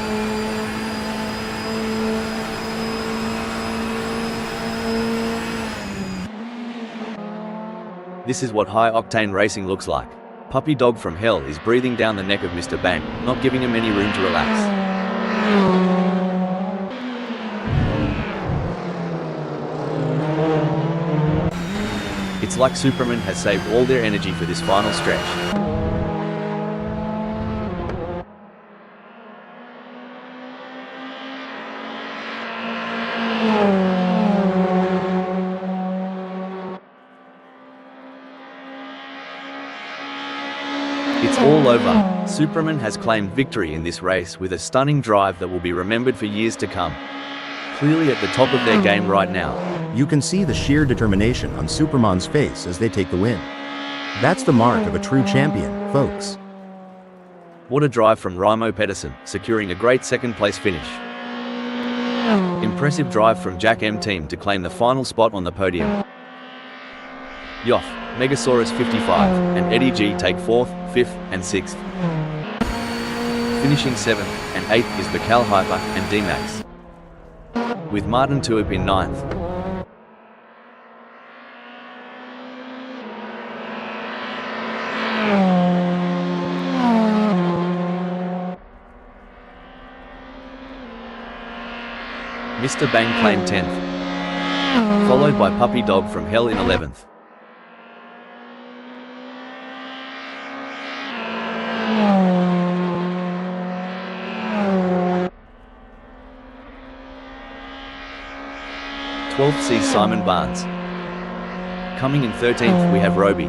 This is what high-octane racing looks like. Puppy Dog from Hell is breathing down the neck of Mr. Bang, not giving him any room to relax. It's like Superman has saved all their energy for this final stretch. It's all over. Superman has claimed victory in this race with a stunning drive that will be remembered for years to come. Clearly at the top of their game right now. You can see the sheer determination on Superman's face as they take the win. That's the mark of a true champion, folks. What a drive from Raimo Pedersen, securing a great second-place finish. Impressive drive from Jack M team to claim the final spot on the podium. Yoff, Megasaurus 55, and Eddie G take 4th, 5th, and 6th. Finishing 7th and 8th is Vical Hyper and D-Max, with Martin Tuip in 9th. Mr. Bang claimed 10th, followed by Puppy Dog from Hell in 11th. Twelfth sees Simon Barnes. Coming in 13th we have Roby.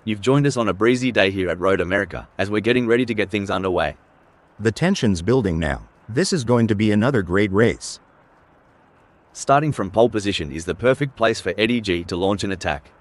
You've joined us on a breezy day here at Road America, as we're getting ready to get things underway. The tension's building now. This is going to be another great race. Starting from pole position is the perfect place for Eddie G to launch an attack.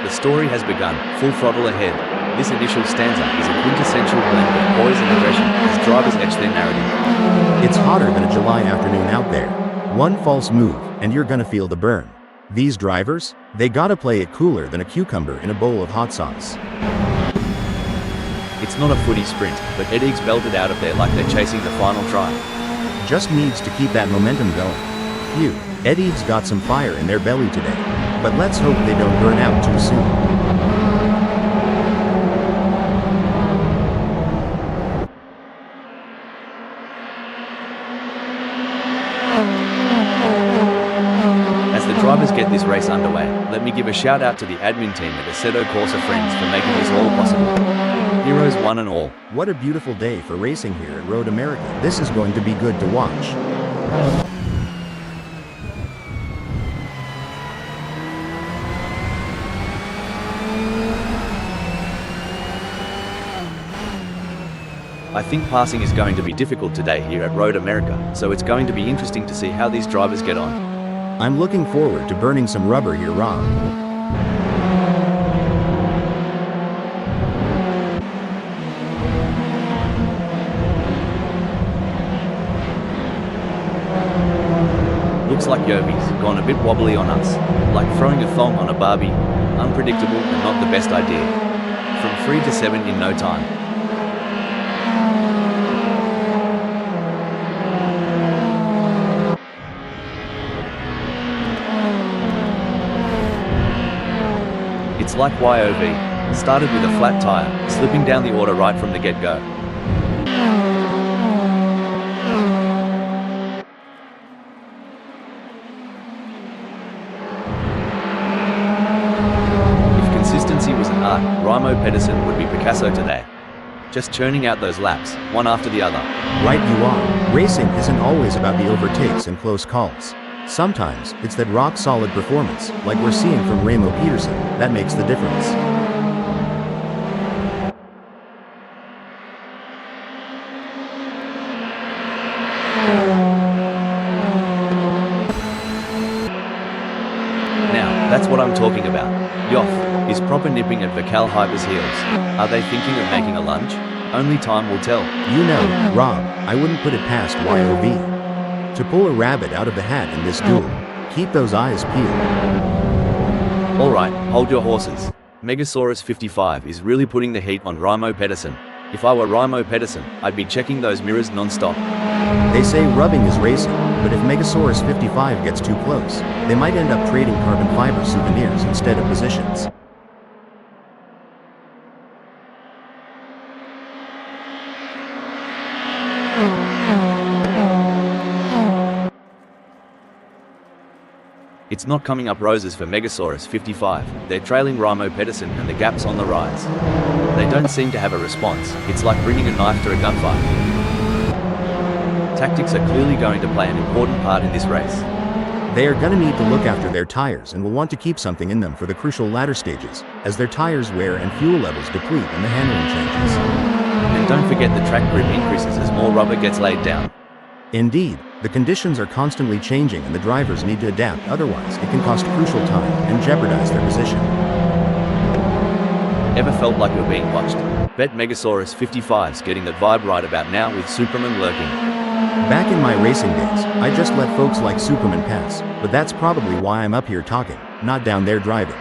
The story has begun, full throttle ahead. This initial stanza is a quintessential blend of poise and aggression as drivers etch their narrative. It's hotter than a July afternoon out there. One false move, and you're gonna feel the burn. These drivers, they gotta play it cooler than a cucumber in a bowl of hot sauce. It's not a footy sprint, but Eddie's belted out of there like they're chasing the final try. Just needs to keep that momentum going. Phew, Eddie's got some fire in their belly today. But let's hope they don't burn out too soon. As the drivers get this race underway, let me give a shout out to the admin team at Assetto Corsa Friends for making this all possible. Heroes one and all. What a beautiful day for racing here at Road America. This is going to be good to watch. I think passing is going to be difficult today here at Road America, so it's going to be interesting to see how these drivers get on. I'm looking forward to burning some rubber here, Rob. Looks like Yovi's gone a bit wobbly on us, like throwing a thong on a Barbie. Unpredictable and not the best idea. From 3 to 7 in no time. It's like YOV, started with a flat tire, slipping down the order right from the get-go. If consistency was an art, Raimo Pedersen would be Picasso today. Just churning out those laps, one after the other. Right you are. Racing isn't always about the overtakes and close calls. Sometimes, it's that rock-solid performance, like we're seeing from Raimo Pedersen, that makes the difference. Now, that's what I'm talking about. Yoff is proper nipping at Vikal Hyper's heels. Are they thinking of making a lunge? Only time will tell. You know, Rob, I wouldn't put it past YOV to pull a rabbit out of the hat in this duel. Keep those eyes peeled. Alright, hold your horses. Megasaurus 55 is really putting the heat on Raimo Pedersen. If I were Raimo Pedersen, I'd be checking those mirrors non-stop. They say rubbing is racing, but if Megasaurus 55 gets too close, they might end up trading carbon fiber souvenirs instead of positions. It's not coming up roses for Megasaurus 55, they're trailing Ramo Pedersen and the gap's on the rise. They don't seem to have a response, it's like bringing a knife to a gunfight. Tactics are clearly going to play an important part in this race. They are gonna need to look after their tires and will want to keep something in them for the crucial latter stages, as their tires wear and fuel levels deplete and the handling changes. And don't forget the track grip increases as more rubber gets laid down. Indeed, the conditions are constantly changing and the drivers need to adapt, otherwise it can cost crucial time and jeopardize their position. Ever felt like you're being watched? Bet Megasaurus 55's getting that vibe right about now with Superman lurking. Back in my racing days, I just let folks like Superman pass, but that's probably why I'm up here talking, not down there driving.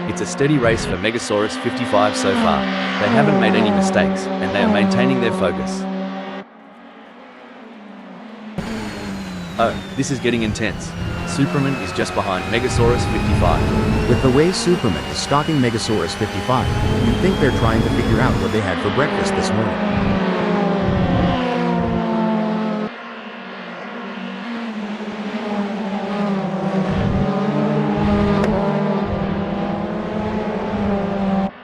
It's a steady race for Megasaurus 55 so far. They haven't made any mistakes, and they are maintaining their focus. Oh, this is getting intense. Superman is just behind Megasaurus 55. With the way Superman is stalking Megasaurus 55, you'd think they're trying to figure out what they had for breakfast this morning.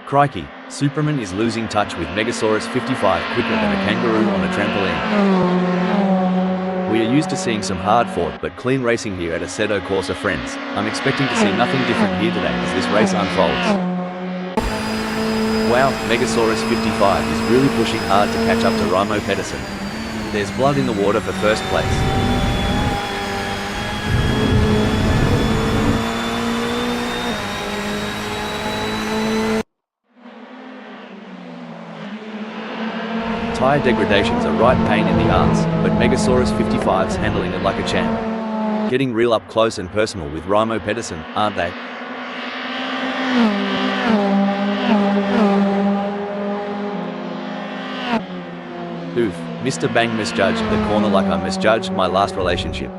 Crikey, Superman is losing touch with Megasaurus 55 quicker than a kangaroo on a trampoline. We are used to seeing some hard-fought but clean racing here at Assetto Corsa, friends. I'm expecting to see nothing different here today as this race unfolds. Wow, Megasaurus 55 is really pushing hard to catch up to Ramo Pedersen. There's blood in the water for first place. Tire degradations are right pain in the arse, but Megasaurus 55's handling it like a champ. Getting real up close and personal with Ramo Pedersen, aren't they? Oof, Mr. Bang misjudged the corner like I misjudged my last relationship.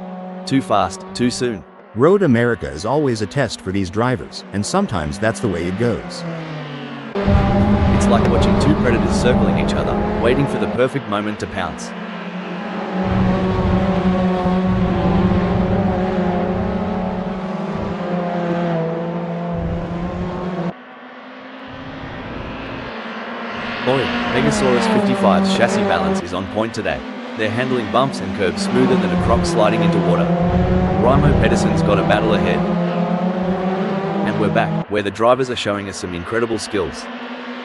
Too fast, too soon. Road America is always a test for these drivers, and sometimes that's the way it goes. It's like watching two predators circling each other, waiting for the perfect moment to pounce. Boy, Megasaurus 55's chassis balance is on point today. They're handling bumps and curves smoother than a croc sliding into water. Ramo Pedersen's got a battle ahead. And we're back, where the drivers are showing us some incredible skills.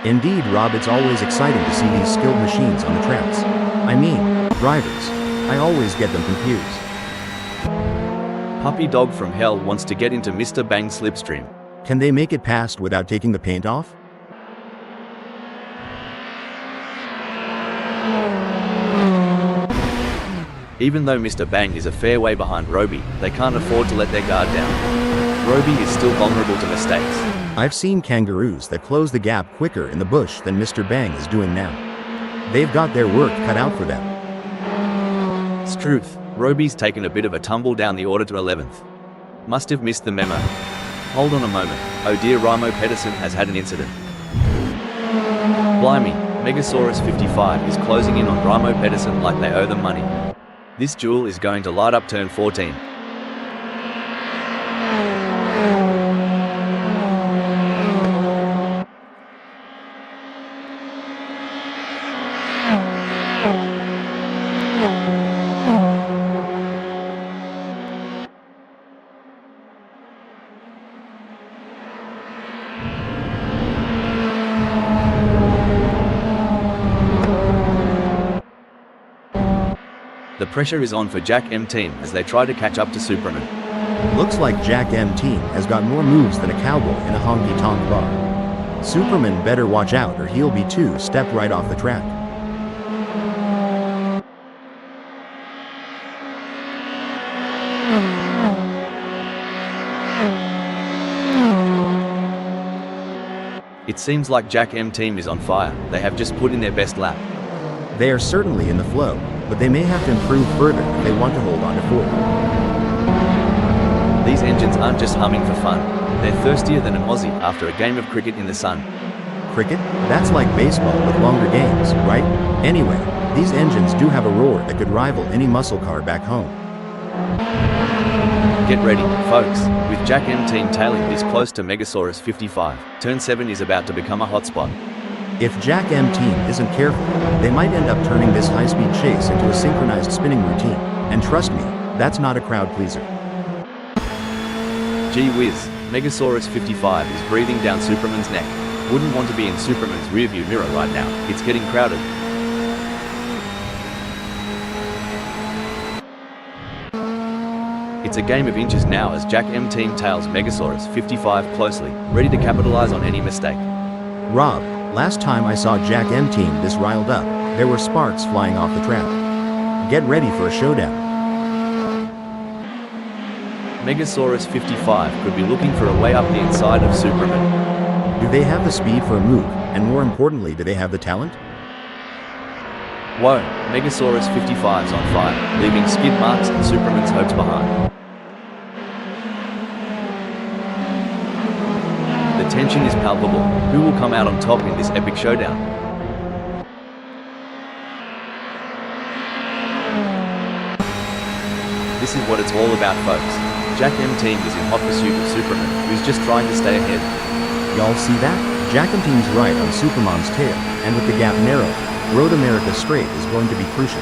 Indeed, Rob, it's always exciting to see these skilled machines on the tracks. I mean, drivers. I always get them confused. Puppy Dog from Hell wants to get into Mr. Bang's slipstream. Can they make it past without taking the paint off? Even though Mr. Bang is a fair way behind Roby, they can't afford to let their guard down. Roby is still vulnerable to mistakes. I've seen kangaroos that close the gap quicker in the bush than Mr. Bang is doing now. They've got their work cut out for them. It's truth. Roby's taken a bit of a tumble down the order to 11th. Must have missed the memo. Hold on a moment. Oh dear, Ramo Pedersen has had an incident. Blimey, Megasaurus 55 is closing in on Ramo Pedersen like they owe them money. This duel is going to light up turn 14. The pressure is on for Jack M Team as they try to catch up to Superman. Looks like Jack M Team has got more moves than a cowboy in a honky-tonk bar. Superman better watch out or he'll be two-step right off the track. It seems like Jack M Team is on fire. They have just put in their best lap. They are certainly in the flow, but they may have to improve further if they want to hold on to fourth. These engines aren't just humming for fun. They're thirstier than an Aussie after a game of cricket in the sun. Cricket? That's like baseball with longer games, right? Anyway, these engines do have a roar that could rival any muscle car back home. Get ready, folks. With Jack M Team tailing this close to Megasaurus 55, Turn 7 is about to become a hotspot. If Jack M Team isn't careful, they might end up turning this high-speed chase into a synchronized spinning routine. And trust me, that's not a crowd pleaser. Gee whiz, Megasaurus 55 is breathing down Superman's neck. Wouldn't want to be in Superman's rearview mirror right now. It's getting crowded. It's a game of inches now as Jack M Team tails Megasaurus 55 closely, ready to capitalize on any mistake. Rob, last time I saw Jack M Team this riled up, there were sparks flying off the track. Get ready for a showdown. Megasaurus 55 could be looking for a way up the inside of Superman. Do they have the speed for a move, and more importantly, do they have the talent? Whoa, Megasaurus 55's on fire, leaving skid marks and Superman's hopes behind. The tension is palpable. Who will come out on top in this epic showdown? This is what it's all about, folks. Jack M Team is in hot pursuit of Superman, who's just trying to stay ahead. Y'all see that? Jack M Team's right on Superman's tail, and with the gap narrowed, Road America Straight is going to be crucial.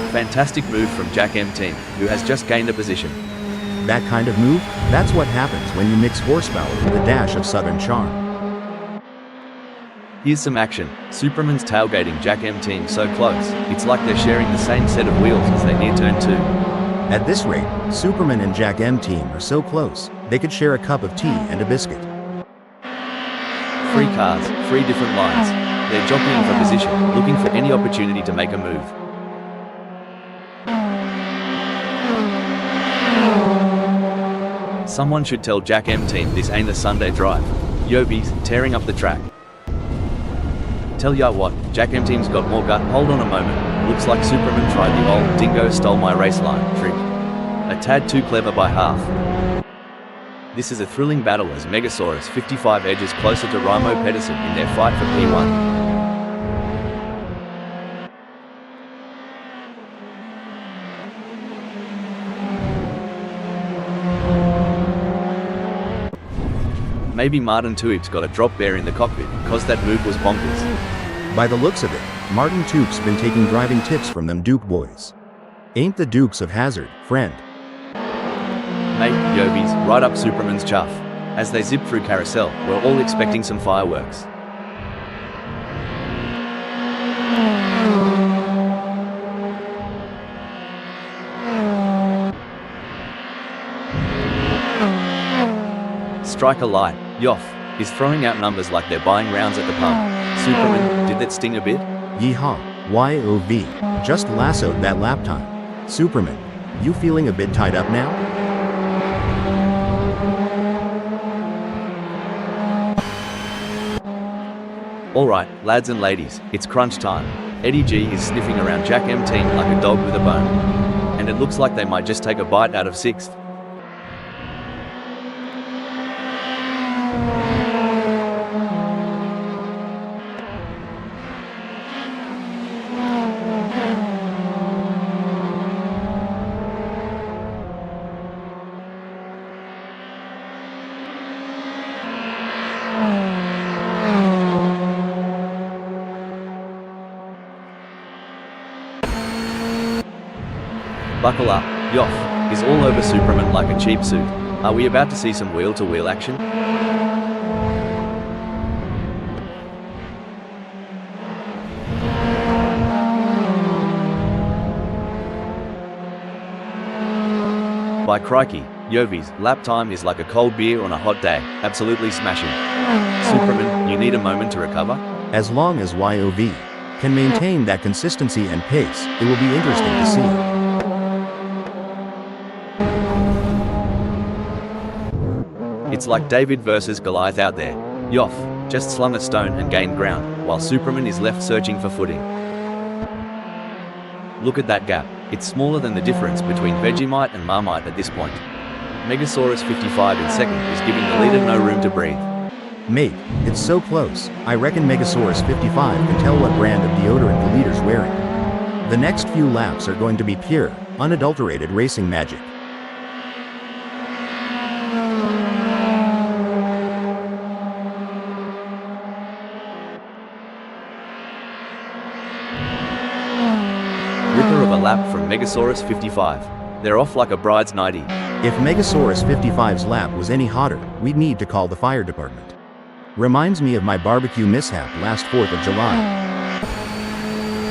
Fantastic move from Jack M Team, who has just gained a position. That kind of move? That's what happens when you mix horsepower with a dash of southern charm. Here's some action. Superman's tailgating Jack M Team so close, it's like they're sharing the same set of wheels as they near turn 2. At this rate, Superman and Jack M Team are so close, they could share a cup of tea and a biscuit. 3 cars, 3 different lines. They're jockeying for position, looking for any opportunity to make a move. Someone should tell Jack M Team this ain't a Sunday drive. Yobi's tearing up the track. Tell ya what, Jack M Team's got more gut. Hold on a moment. Looks like Superman tried the old dingo stole my race line trick. A tad too clever by half. This is a thrilling battle as Megasaurus 55 edges closer to Ramo Pedersen in their fight for P1. Maybe Martin Tuip's got a drop bear in the cockpit, cause that move was bonkers. By the looks of it, Martin Tuip's been taking driving tips from them Duke boys. Ain't the Dukes of Hazzard, friend. Mate, Yobi's right up Superman's chuff. As they zip through Carousel, we're all expecting some fireworks. Strike a light. Yoff is throwing out numbers like they're buying rounds at the pub. Superman, did that sting a bit? Yeehaw, YOV, just lassoed that lap time. Superman, you feeling a bit tied up now? Alright, lads and ladies, it's crunch time. Eddie G is sniffing around Jack M Team like a dog with a bone. And it looks like they might just take a bite out of 6th. Buckle up, Yoff is all over Superman like a cheap suit. Are we about to see some wheel-to-wheel action? By crikey, Yovi's lap time is like a cold beer on a hot day, absolutely smashing. Superman, you need a moment to recover? As long as YOV can maintain that consistency and pace, it will be interesting to see. It's like David versus Goliath out there. Yoff just slung a stone and gained ground, while Superman is left searching for footing. Look at that gap. It's smaller than the difference between Vegemite and Marmite at this point. Megasaurus 55 in second is giving the leader no room to breathe. Mate, it's so close. I reckon Megasaurus 55 can tell what brand of deodorant the leader's wearing. The next few laps are going to be pure, unadulterated racing magic. Ripper of a lap from Megasaurus 55. They're off like a bride's nightie. If Megasaurus 55's lap was any hotter, we'd need to call the fire department. Reminds me of my barbecue mishap last 4th of July.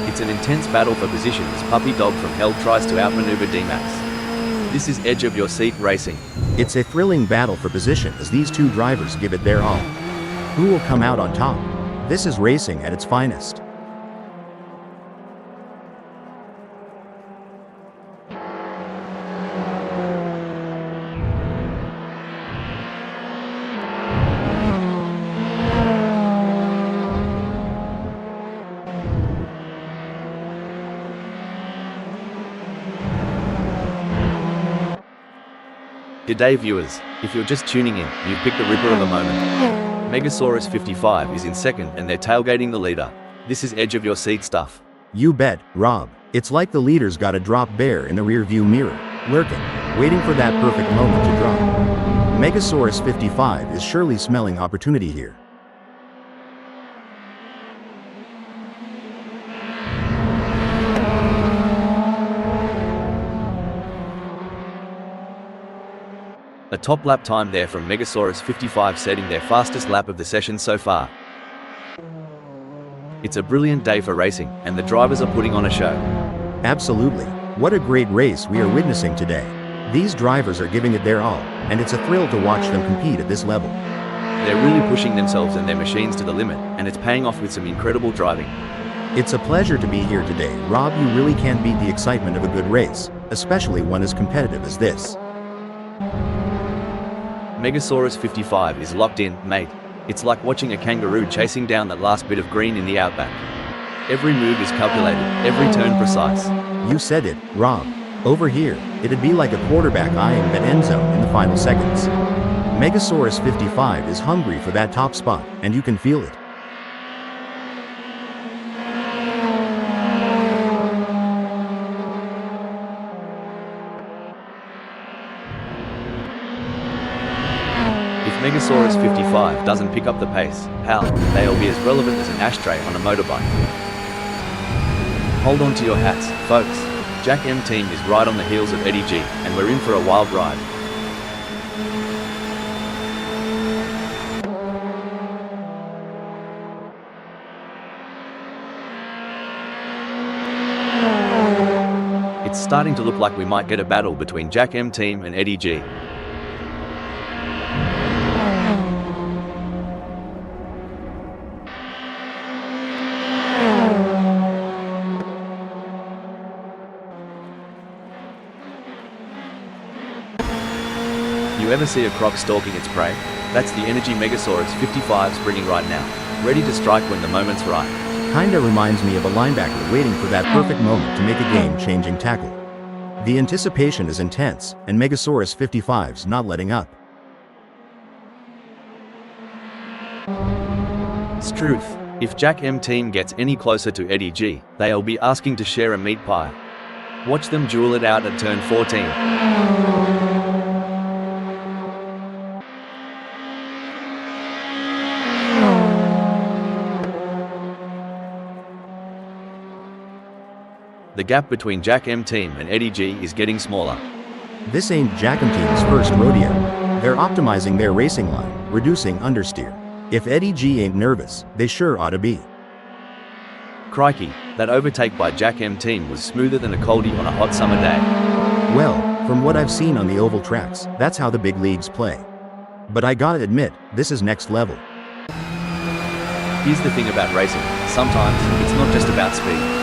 It's an intense battle for position as Puppy Dog from Hell tries to outmaneuver D-Max. This is edge of your seat racing. It's a thrilling battle for position as these two drivers give it their all. Who will come out on top? This is racing at its finest. G'day viewers, if you're just tuning in, you've picked the Ripper of the moment. Megasaurus 55 is in second and they're tailgating the leader. This is edge of your seat stuff. You bet, Rob. It's like the leader's got a drop bear in the rear view mirror, lurking, waiting for that perfect moment to drop. Megasaurus 55 is surely smelling opportunity here. A top lap time there from Megasaurus 55 setting their fastest lap of the session so far. It's a brilliant day for racing, and the drivers are putting on a show. Absolutely. What a great race we are witnessing today. These drivers are giving it their all, and it's a thrill to watch them compete at this level. They're really pushing themselves and their machines to the limit, and it's paying off with some incredible driving. It's a pleasure to be here today, Rob. You really can't beat the excitement of a good race, especially one as competitive as this. Megasaurus 55 is locked in, mate. It's like watching a kangaroo chasing down that last bit of green in the outback. Every move is calculated, every turn precise. You said it, Rob. Over here, it'd be like a quarterback eyeing that end zone in the final seconds. Megasaurus 55 is hungry for that top spot, and you can feel it. If Megasaurus 55 doesn't pick up the pace, hell, they'll be as relevant as an ashtray on a motorbike. Hold on to your hats, folks. Jack M team is right on the heels of Eddie G, and we're in for a wild ride. It's starting to look like we might get a battle between Jack M team and Eddie G. You ever see a croc stalking its prey? That's the energy Megasaurus 55's bringing right now, ready to strike when the moment's right. Kinda reminds me of a linebacker waiting for that perfect moment to make a game-changing tackle. The anticipation is intense, and Megasaurus 55's not letting up. Struth. If Jack M team gets any closer to Eddie G, they'll be asking to share a meat pie. Watch them duel it out at turn 14. The gap between Jack M team and Eddie G is getting smaller. This ain't Jack M team's first rodeo. They're optimizing their racing line, reducing understeer. If Eddie G ain't nervous, they sure ought to be. Crikey, that overtake by Jack M team was smoother than a coldie on a hot summer day. Well, from what I've seen on the oval tracks, that's how the big leagues play. But I gotta admit, this is next level. Here's the thing about racing, sometimes it's not just about speed.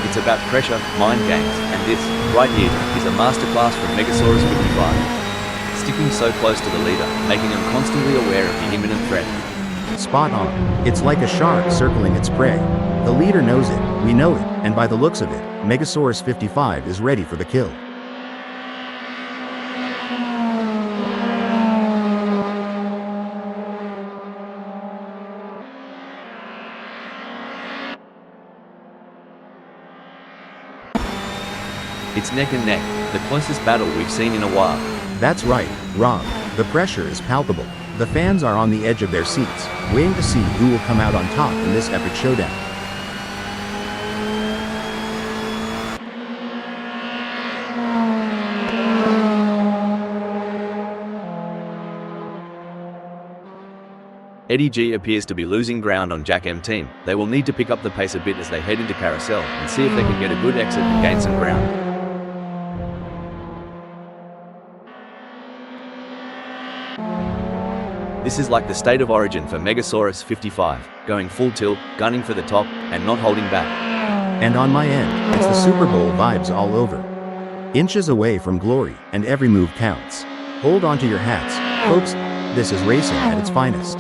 It's about pressure, mind games, and this, right here, is a masterclass from Megasaurus 55. Sticking so close to the leader, making him constantly aware of the imminent threat. Spot on. It's like a shark circling its prey. The leader knows it, we know it, and by the looks of it, Megasaurus 55 is ready for the kill. It's neck and neck, the closest battle we've seen in a while. That's right, Rob. The pressure is palpable. The fans are on the edge of their seats, waiting to see who will come out on top in this epic showdown. Eddie G appears to be losing ground on Jack M team. They will need to pick up the pace a bit as they head into Carousel and see if they can get a good exit and gain some ground. This is like the state of origin for Megasaurus 55, going full tilt, gunning for the top, and not holding back. And on my end, it's the Super Bowl vibes all over. Inches away from glory, and every move counts. Hold on to your hats, folks. This is racing at its finest.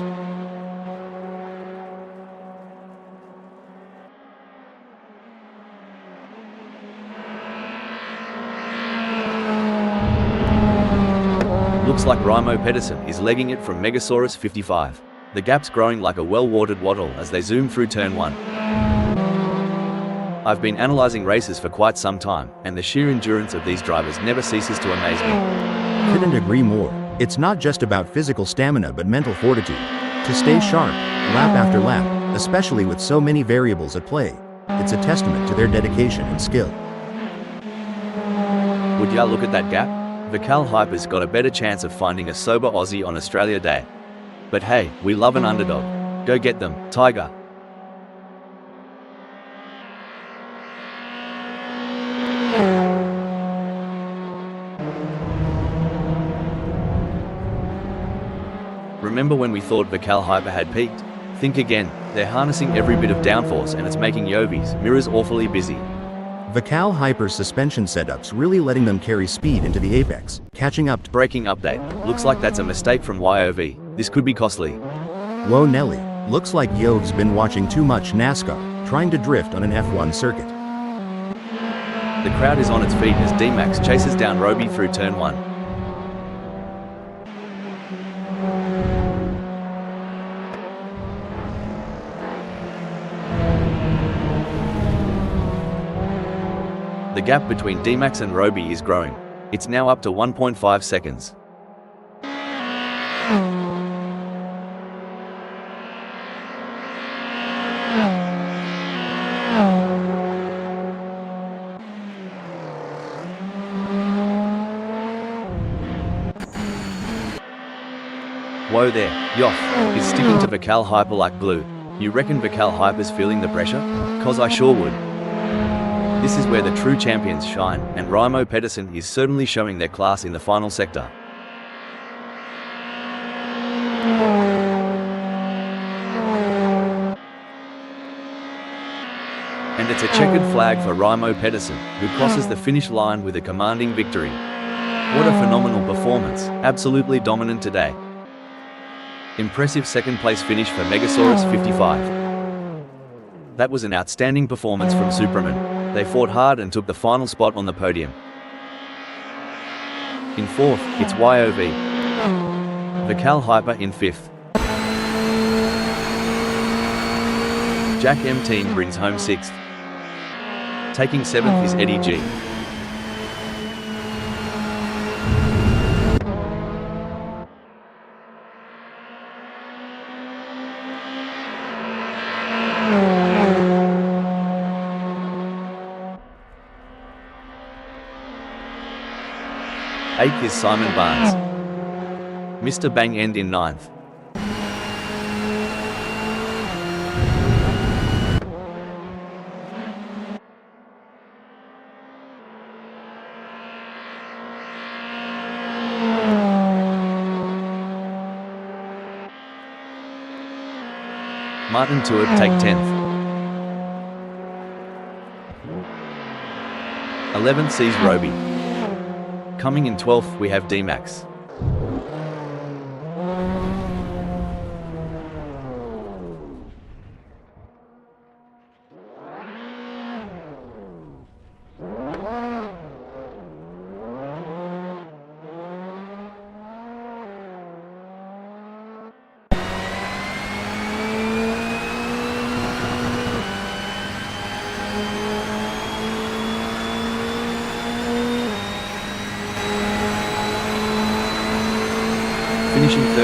Looks like Raimo Pedersen is legging it from Megasaurus 55. The gap's growing like a well-watered wattle as they zoom through turn 1. I've been analysing races for quite some time, and the sheer endurance of these drivers never ceases to amaze me. Couldn't agree more. It's not just about physical stamina but mental fortitude. To stay sharp, lap after lap, especially with so many variables at play, it's a testament to their dedication and skill. Would ya look at that gap? Vical Hyper's got a better chance of finding a sober Aussie on Australia Day. But hey, we love an underdog. Go get them, Tiger. Remember when we thought Vical Hyper had peaked? Think again. They're harnessing every bit of downforce and it's making Yovi's mirrors awfully busy. Vical Hyper's suspension setup's really letting them carry speed into the apex, catching up. Breaking update. Looks like that's a mistake from YOV. This could be costly. Whoa Nelly, looks like Yov's been watching too much NASCAR, trying to drift on an F1 circuit. The crowd is on its feet as D-Max chases down Roby through turn 1. The gap between D-Max and Roby is growing. It's now up to 1.5 seconds. Whoa there, Yoff is sticking to Vical Hyper like glue. You reckon Vical Hyper's feeling the pressure? Cause I sure would. This is where the true champions shine, and Raimo Pedersen is certainly showing their class in the final sector. And it's a checkered flag for Raimo Pedersen, who crosses the finish line with a commanding victory. What a phenomenal performance, absolutely dominant today. Impressive second place finish for Megasaurus 55. That was an outstanding performance from Superman. They fought hard and took the final spot on the podium. In fourth, it's YOV. Vical Hyper in fifth. Jack M team brings home sixth. Taking seventh is Eddie G. Eighth is Simon Barnes. Mr. Bang End in ninth. Martin Tuart take 10th. 11th sees Roby. Coming in 12th we have D-Max.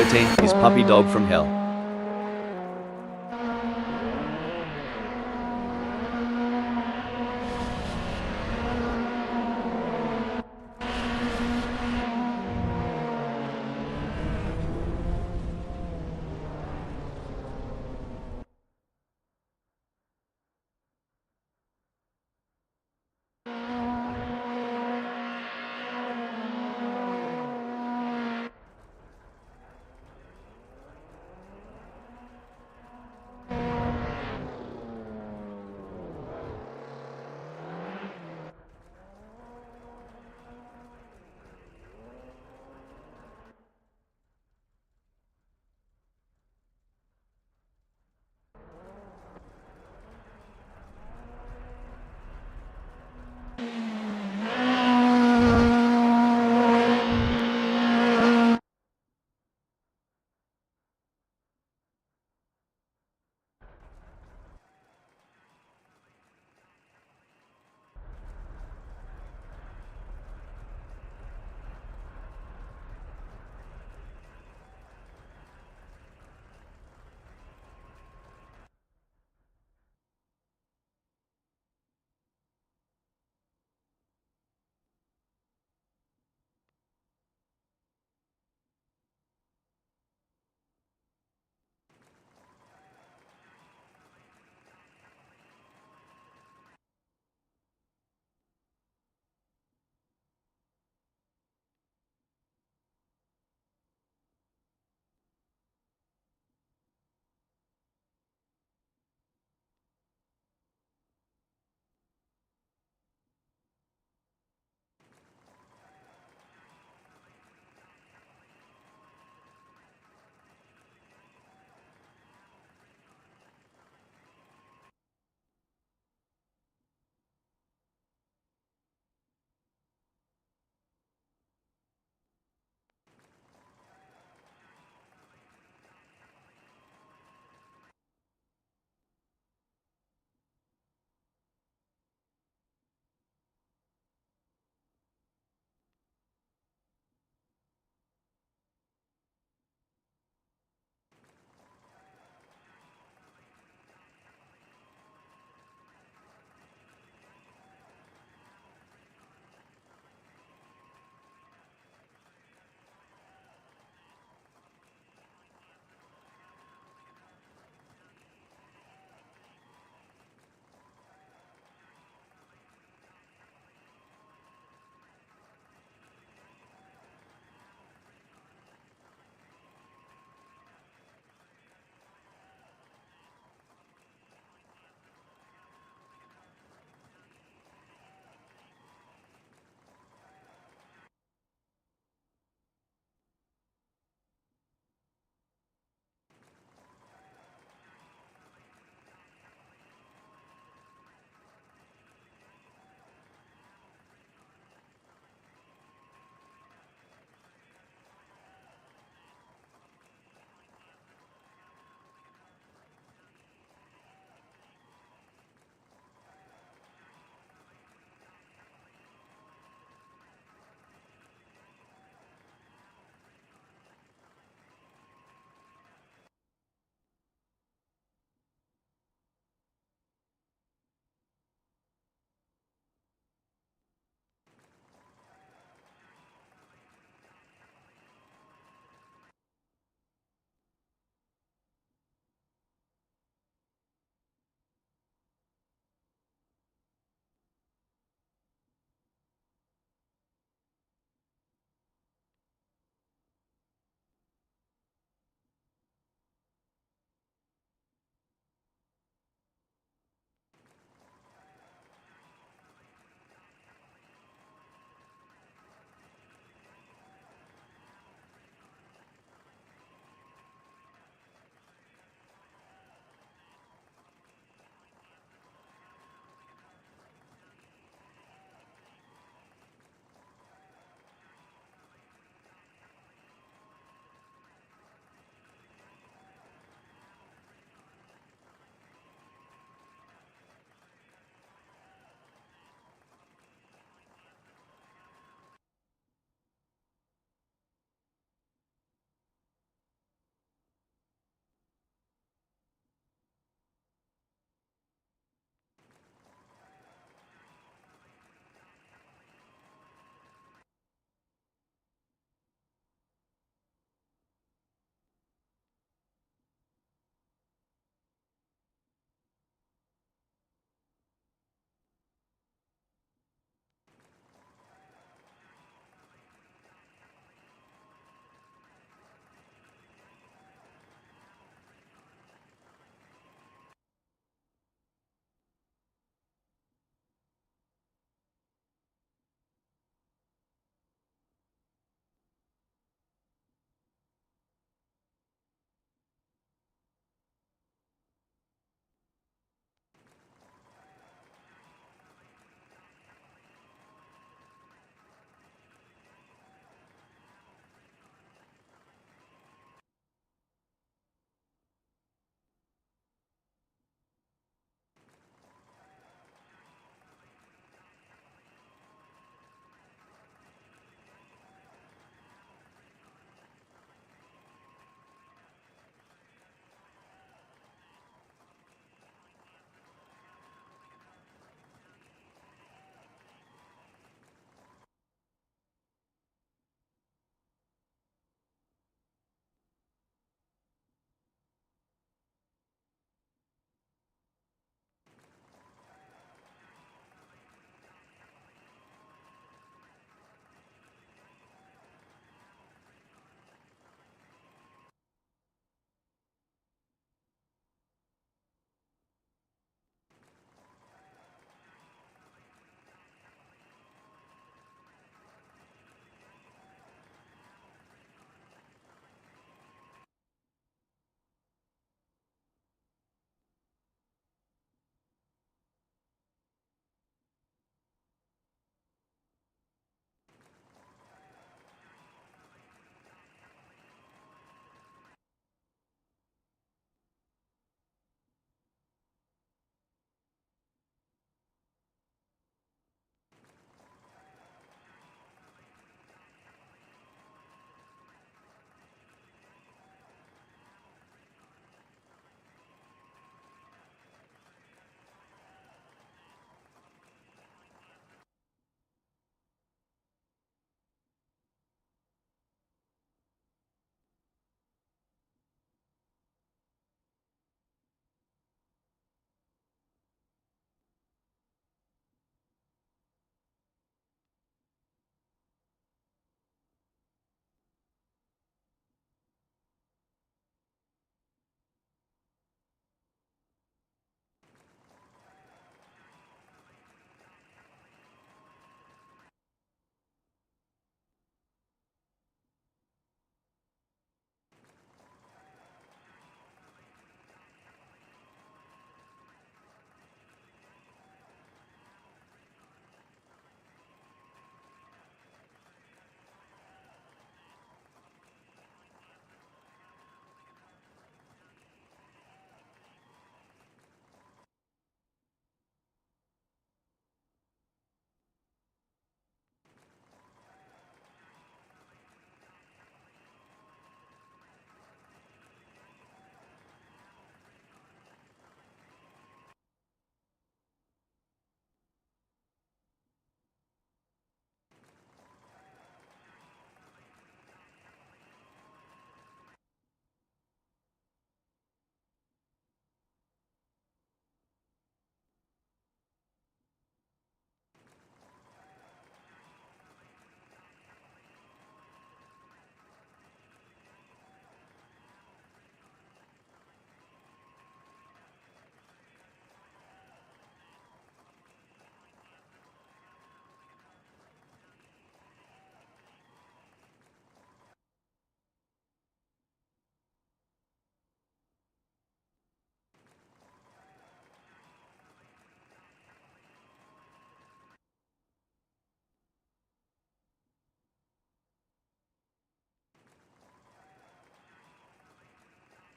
13 is Puppy Dog from Hell.